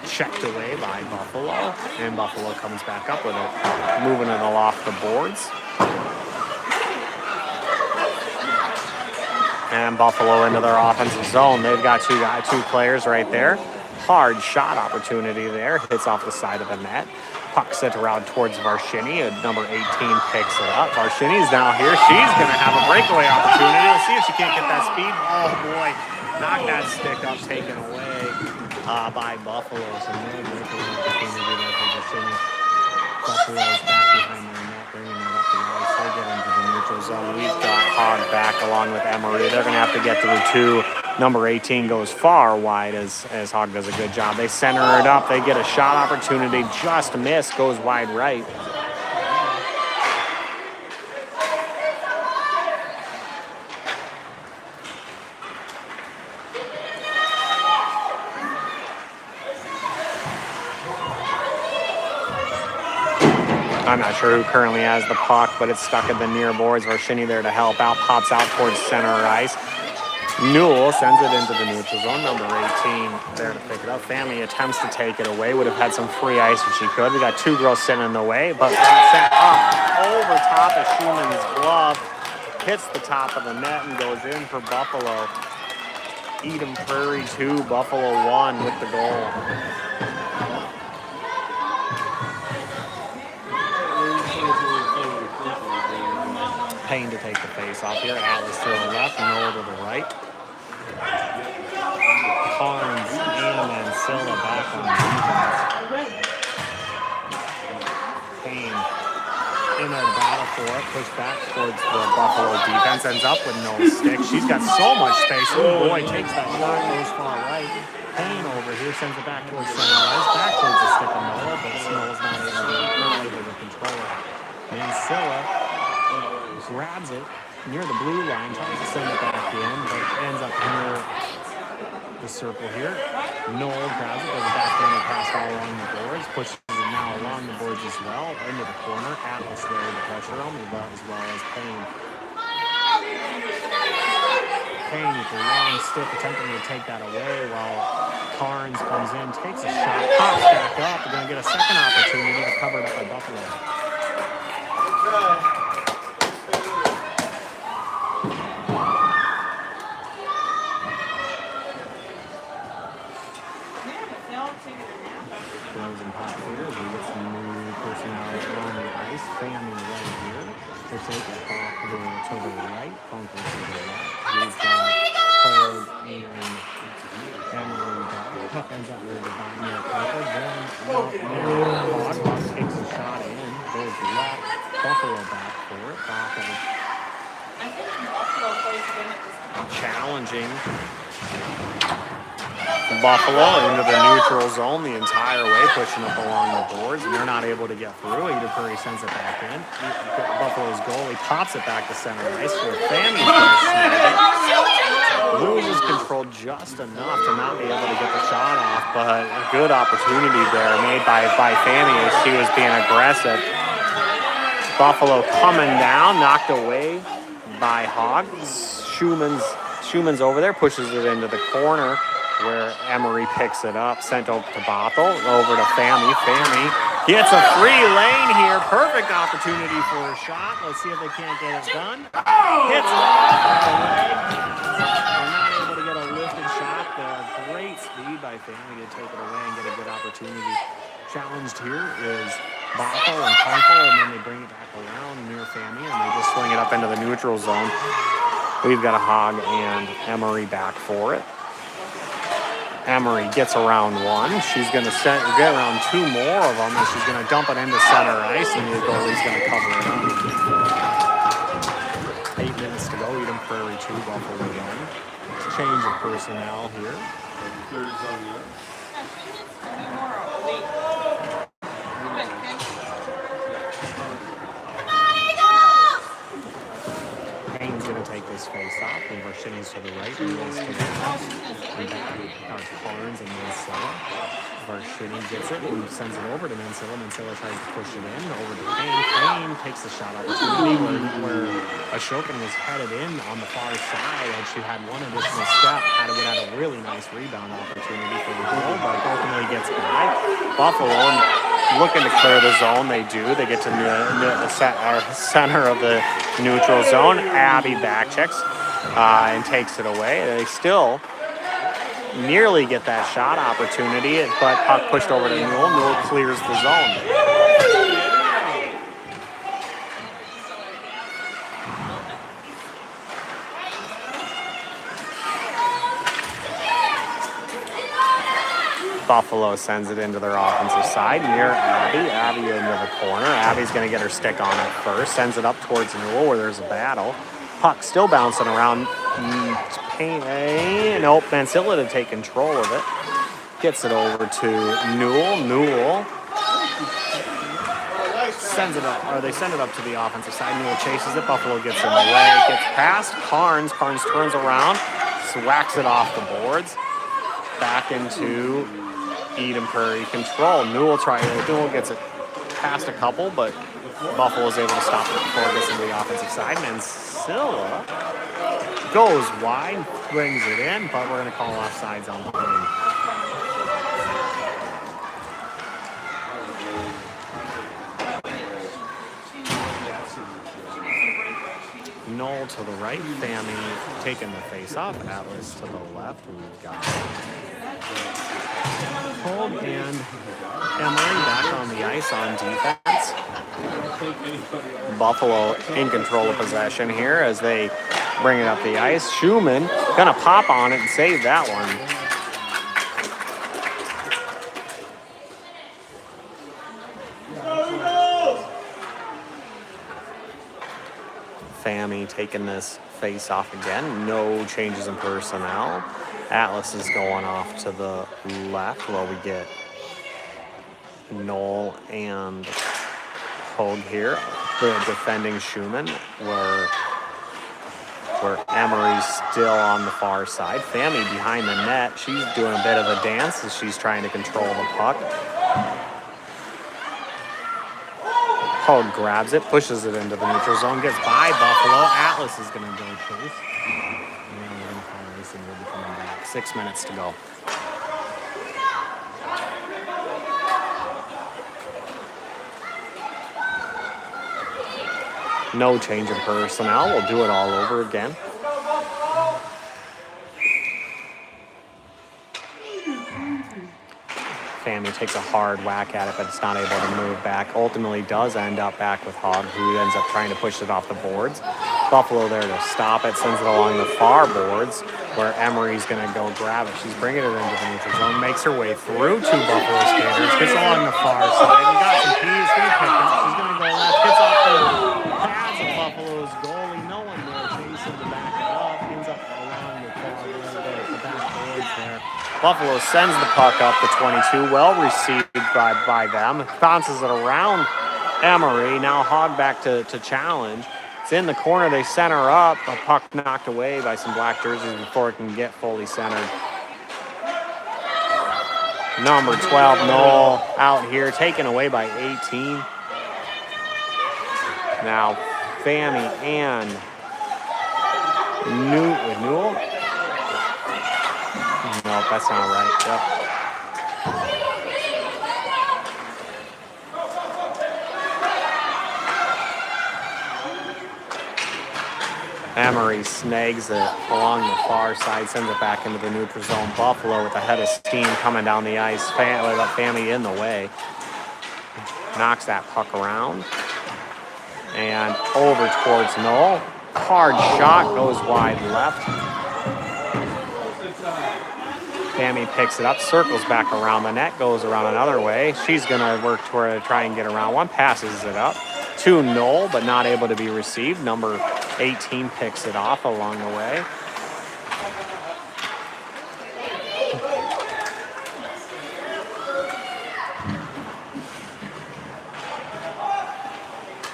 Checked away by Buffalo, and Buffalo comes back up with it, moving it off the boards. And Buffalo into their offensive zone. They've got two players right there. Hard shot opportunity there. Hits off the side of the net. Puck sent around towards Varshini. Number 18 picks it up. Varshini's now here. She's going to have a breakaway opportunity. Let's see if she can't get that speed. Oh, boy. Knock that stick up, taken away by Buffalo. So no breakaway opportunity there for Varshini. Buffalo's back behind their net, bringing it up the ice. They get into the neutral zone. We've got Hogg back along with Emery. They're going to have to get through two. Number 18 goes far wide as Hogg does a good job. They center it up. They get a shot opportunity. Just miss. Goes wide right. I'm not sure who currently has the puck, but it's stuck at the near boards. Varshini there to help out. Pops out towards center ice. Newell sends it into the neutral zone. Number 18 there to pick it up. Family attempts to take it away. Would have had some free ice if she could. We got two girls sitting in the way, but sent up over top of Schumann's glove. Hits the top of the net and goes in for Buffalo. Eden Prairie 2, Buffalo 1 with the goal. Payne to take the face off here. Atlas to the left, Noel to the right. Carnes and Mansilla back on defense. Payne in a battle for it, pushed back towards the Buffalo defense, ends up with no stick. She's got so much space. Oh boy, takes that shot, goes far right. Payne over here sends it back towards center ice, back towards the stick of Noel, but Snow's not able to control it. Mansilla grabs it near the blue line, tries to send it back in, but ends up near the circle here. Noel grabs it, goes back down the pass all along the boards, pushes it now along the boards as well, into the corner. Atlas there to pressure him, as well as Payne. Payne with the long stick, attempting to take that away while Carnes comes in, takes a shot, pops back up. We're going to get a second opportunity to cover it up by Buffalo. Frozen hot here. We get some new personnel on the ice. Family right here. They take it off to the right. Funkel to the left. We've got Cole and Emily back. Puck ends up with the bottom near Piper. Then Hogg takes a shot in. Goes left. Buffalo back for it. Challenging Buffalo into the neutral zone the entire way, pushing up along the boards, and they're not able to get through. Eden Prairie sends it back in. Buffalo's goalie pops it back to center ice for Fanny. Loses control just enough to not be able to get the shot off, but a good opportunity there made by Fanny as she was being aggressive. Buffalo coming down, knocked away by Hogg. Schumann's over there, pushes it into the corner where Emery picks it up, sent over to Bothell, over to Fammy. Fammy gets a free lane here. Perfect opportunity for a shot. Let's see if they can't get it done. Hits it off the leg. They're not able to get a lifted shot there. Great speed by Fammy to take it away and get a good opportunity. Challenged here is Bothell and Kunkel, and then they bring it back around near Fammy, and they just swing it up into the neutral zone. We've got a Hogg and Emery back for it. Emery gets around one. She's going to get around two more of them, and she's going to dump it into center ice, and the goalie's going to cover it up. 8 minutes to go. Eden Prairie 2, Buffalo 1. Change of personnel here. Payne's going to take the this face-off. Move our shinies to the right, Newell's to the left. We back our Carnes and Mancilla. Varshini gets it and sends it over to Mancilla. Mancilla tries to push it in over to Payne. Payne takes the shot opportunity where Ashokan was headed in on the far side, and she had one additional step. Had a really nice rebound opportunity for the goal, but ultimately gets by. Buffalo looking to clear the zone. They do. They get to the center of the neutral zone. Abby back checks and takes it away. They still nearly get that shot opportunity, but puck pushed over to Newell. Newell clears the zone. Buffalo sends it into their offensive side near Abby. Abby into the corner. Abby's going to get her stick on it first. Sends it up towards Newell where there's a battle. Puck still bouncing around. Nope, Mancilla to take control of it. Gets it over to Newell. Newell sends it up, or they send it up to the offensive side. Newell chases it. Buffalo gets in the way. Gets past Carnes. Carnes turns around, whacks it off the boards. Back into Eden Prairie control. Newell gets it past a couple, but Buffalo's able to stop it before it gets into the offensive side. Mancilla goes wide, brings it in, but we're going to call offsides on the play. Knoll to the right, Fammy taking the face off, Atlas to the left. We've got Hold and Emery back on the ice on defense. Buffalo in control of possession here as they bring it up the ice. Schumann gonna pop on it and save that one. Fammy taking this face off again. No changes in personnel. Atlas is going off to the left while we get Knoll and Hogue here. The defending Schumann, where Emery's still on the far side. Fammy behind the net. She's doing a bit of a dance as she's trying to control the puck. Hogue grabs it, pushes it into the neutral zone, gets by Buffalo. Atlas is going to go chase. And we're going to call this and we'll be coming back. 6 minutes to go. No change in personnel. We'll do it all over again. Fammy takes a hard whack at it, but it's not able to move back. Ultimately does end up back with Hogg, who ends up trying to push it off the boards. Buffalo there to stop it, sends it along the far boards, where Emery's going to go grab it. She's bringing it into the neutral zone, makes her way through two Buffalo skaters, gets along the far side. We got some keys, going to pick up. She's going to go left, gets off the pads of Buffalo's goalie. No one there chasing to back it up. Ends up along the back boards there. Buffalo sends the puck up to 22. Well received by them. Bounces it around Emery. Now Hogg back to challenge. It's in the corner. They center up. A puck knocked away by some black jerseys before it can get fully centered. Number 12, Knoll, out here. Taken away by 18. Now Fammy and Newell. No, that's not right. Yep. Emery snags it along the far side, sends it back into the neutral zone. Buffalo with a head of steam coming down the ice. Fammy in the way. Knocks that puck around. And over towards Knoll. Hard shot, goes wide left. Fammy picks it up, circles back around the net, goes around another way. She's going to work to try and get around one, passes it up to Knoll, but not able to be received. Number 18 picks it off along the way.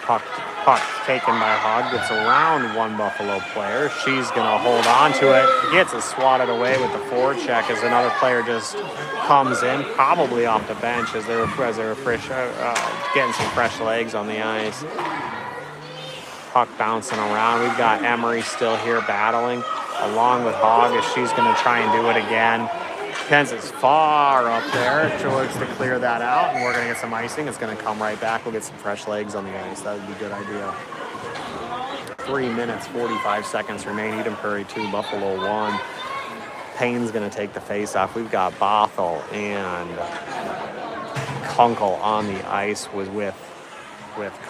Puck Puck taken by Hogg, gets around one Buffalo player. She's going to hold on to it, gets it swatted away with the forecheck as another player just comes in, probably off the bench as they're fresh, getting some fresh legs on the ice. Puck bouncing around. We've got Emery still here battling along with Hogg as she's going to try and do it again. Pence is far up there. George to clear that out, and we're going to get some icing. It's going to come right back. We'll get some fresh legs on the ice. That would be a good idea. 3 minutes, 45 seconds remain. Eden Prairie 2, Buffalo 1. Payne's going to take the face-off. We've got Bothell and Kunkel on the ice with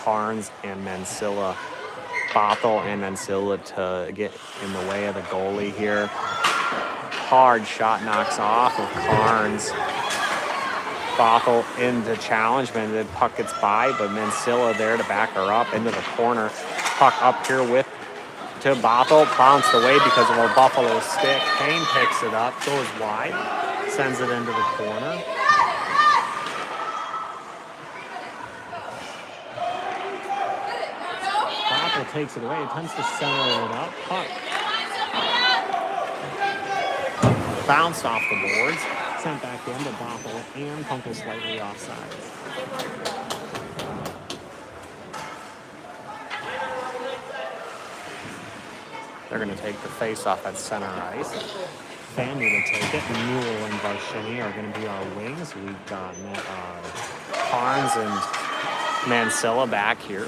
Carnes and Mansilla. Bothell and Mansilla to get in the way of the goalie here. Hard shot knocks off of Carnes. Bothell into challengement. The puck gets by, but Mansilla there to back her up into the corner. Puck up here to Bothell. Bounced away because of a Buffalo stick. Payne picks it up, goes wide, sends it into the corner. Bothell takes it away, attempts to center it up. Puck bounced off the boards, sent back in to Bothell and Kunkel slightly offside. They're going to take the face-off at center ice. Family to take it. Newell and Varshini are going to be our wings. We've got Carnes and Mansilla back here.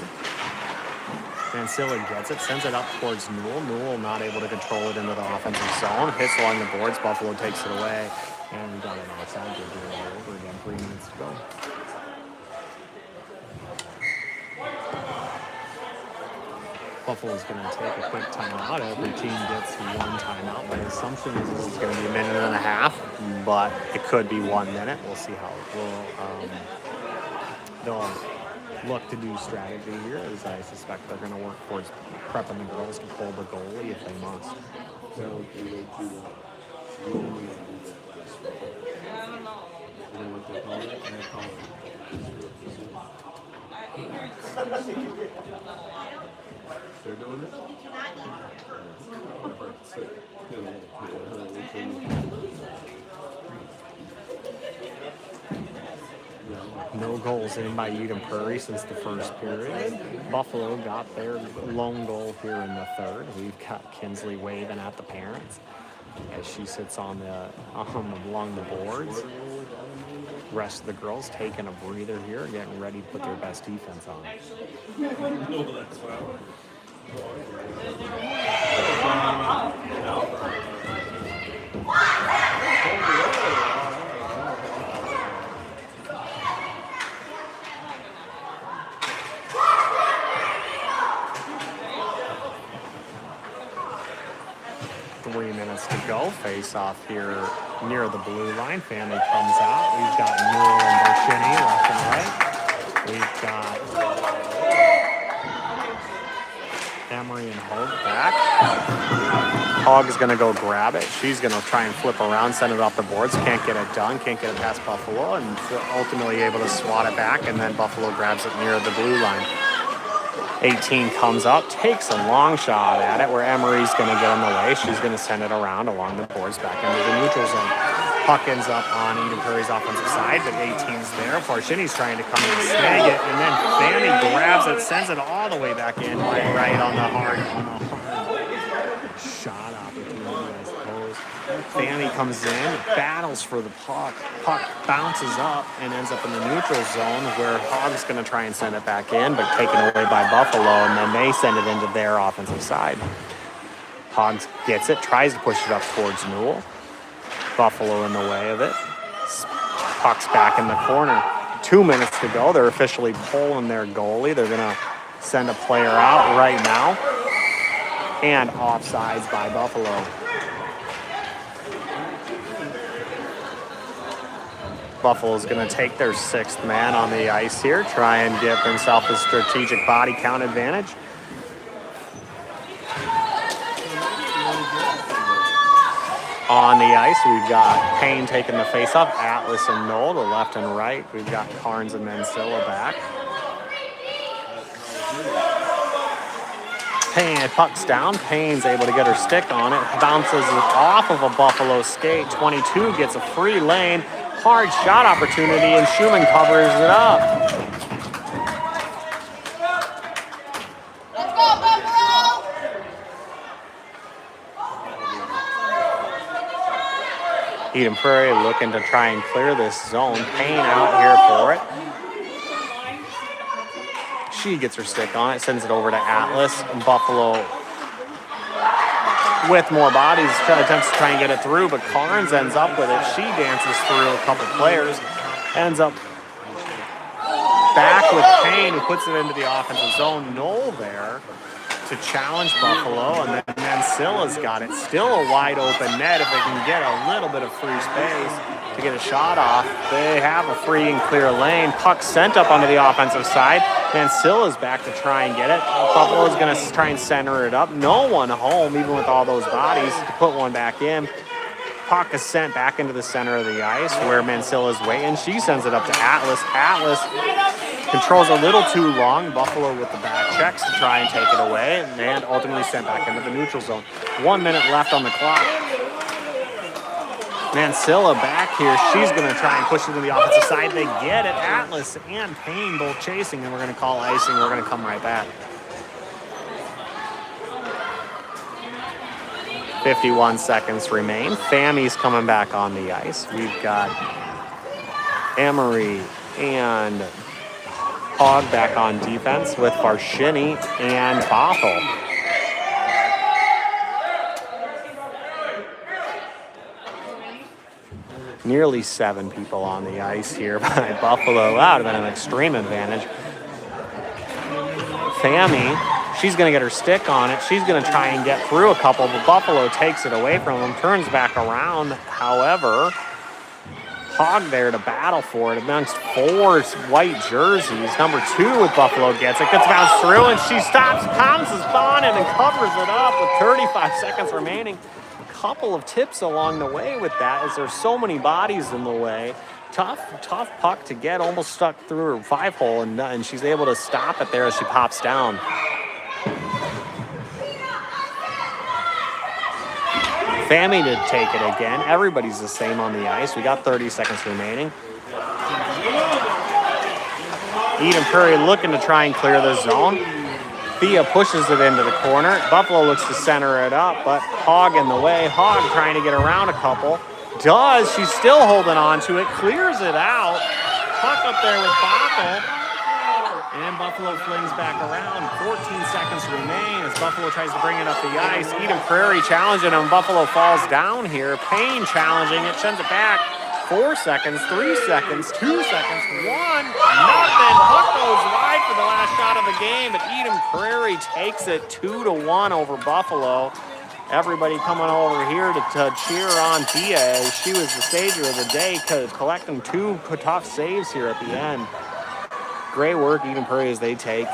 Mansilla gets it, sends it up towards Newell. Newell not able to control it into the offensive zone. Hits along the boards. Buffalo takes it away. And we've got an offside. We're doing it all over again. 3 minutes to go. Buffalo's going to take a quick timeout. Every team gets one timeout. My assumption is this is going to be a minute and a half, but it could be 1 minute. We'll see how it will. They'll look to do strategy here, as I suspect they're going to work towards prepping the girls to pull the goalie if they must. They're doing it? No goals in by Eden Prairie since the first period. Buffalo got their lone goal here in the third. We've got Kinsley waving at the parents as she sits along the boards. Rest of the girls taking a breather here, getting ready to put their best defense on. No, that's fine. 3 minutes to go. Face off here near the blue line. Family comes out. We've got Newell and Barchini left and right. We've got Emery and Hogg back. Hogg is going to go grab it. She's going to try and flip around, send it off the boards. Can't get it done. Can't get it past Buffalo, and ultimately able to swat it back, and then Buffalo grabs it near the blue line. 18 comes up, takes a long shot at it, where Emery's going to get in the way. She's going to send it around along the boards back into the neutral zone. Puck ends up on Eden Prairie's offensive side, but 18's there. Barshini's trying to come in and snag it, and then Fanny grabs it, sends it all the way back in, right on the hard shot opportunity, I suppose. Fanny comes in, battles for the puck. Puck bounces up and ends up in the neutral zone, where Hogg's going to try and send it back in, but taken away by Buffalo, and then they send it into their offensive side. Hogg gets it, tries to push it up towards Newell. Buffalo in the way of it. Puck's back in the corner. 2 minutes to go. They're officially pulling their goalie. They're going to send a player out right now. And offsides by Buffalo. Buffalo's going to take their sixth man on the ice here, try and give himself a strategic body count advantage. On the ice, we've got Payne taking the face-off, Atlas and Knoll to left and right. We've got Carnes and Mansilla back. Payne pucks down. Payne's able to get her stick on it. Bounces it off of a Buffalo skate. 22 gets a free lane. Hard shot opportunity, and Schumann covers it up. Let's go, Buffalo! Eden Prairie looking to try and clear this zone. Payne out here for it. She gets her stick on it, sends it over to Atlas. And Buffalo, with more bodies, attempts to try and get it through, but Carnes ends up with it. She dances through a couple players, ends up back with Payne, who puts it into the offensive zone. Knoll there to challenge Buffalo, and then Mancilla's got it. Still a wide open net if they can get a little bit of free space to get a shot off. They have a free and clear lane. Puck sent up onto the offensive side. Mancilla's back to try and get it. Buffalo's going to try and center it up. No one home, even with all those bodies, to put one back in. Puck is sent back into the center of the ice where Mancilla's waiting. She sends it up to Atlas. Atlas controls a little too long. Buffalo with the back checks to try and take it away, and ultimately sent back into the neutral zone. 1 minute left on the clock. Mancilla back here. She's going to try and push it to the offensive side. They get it. Atlas and Payne both chasing, and we're going to call icing. We're going to come right back. 51 seconds remain. Fammy's coming back on the ice. We've got Emery and Hogg back on defense with Farshini and Bothell. Nearly 7 people on the ice here by Buffalo. That would have been an extreme advantage. Fammy, she's going to get her stick on it. She's going to try and get through a couple, but Buffalo takes it away from them, turns back around. However, Hogg there to battle for it amongst 4 white jerseys. Number 2 with Buffalo gets it, gets bounced through, and she stops, pounces on it, and covers it up with 35 seconds remaining. A couple of tips along the way with that, as there's so many bodies in the way. Tough puck to get, almost stuck through her 5-hole, and she's able to stop it there as she pops down. Fammy to take it again. Everybody's the same on the ice. We got 30 seconds remaining. Eden Prairie looking to try and clear the zone. Thea pushes it into the corner. Buffalo looks to center it up, but Hogg in the way. Hogg trying to get around a couple. Does. She's still holding on to it. Clears it out. Puck up there with Bothell. And Buffalo flings back around. 14 seconds remain as Buffalo tries to bring it up the ice. Eden Prairie challenging him. Buffalo falls down here. Payne challenging it. Sends it back. 4 seconds, 3 seconds, 2 seconds, 1. Nothing. Puck goes wide for the last shot of the game, but Eden Prairie takes it 2-1 over Buffalo. Everybody coming over here to cheer on Thea as she was the savior of the day, collecting 2 tough saves here at the end. Great work, Eden Prairie, as they take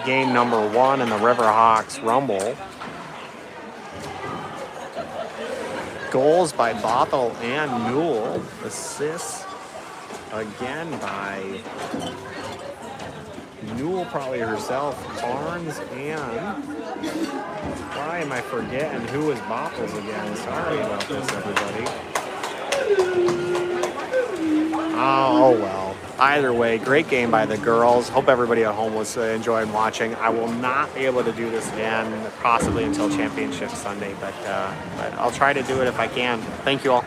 game number 1 in the Riverhawks Rumble. Goals by Bothell and Newell. Assists again by Newell, probably herself, Barnes, and why am I forgetting who was Bothell's again? Sorry about this, everybody. Oh well. Either way, great game by the girls. Hope everybody at home was enjoying watching. I will not be able to do this again, possibly until Championship Sunday, but I'll try to do it if I can. Thank you all.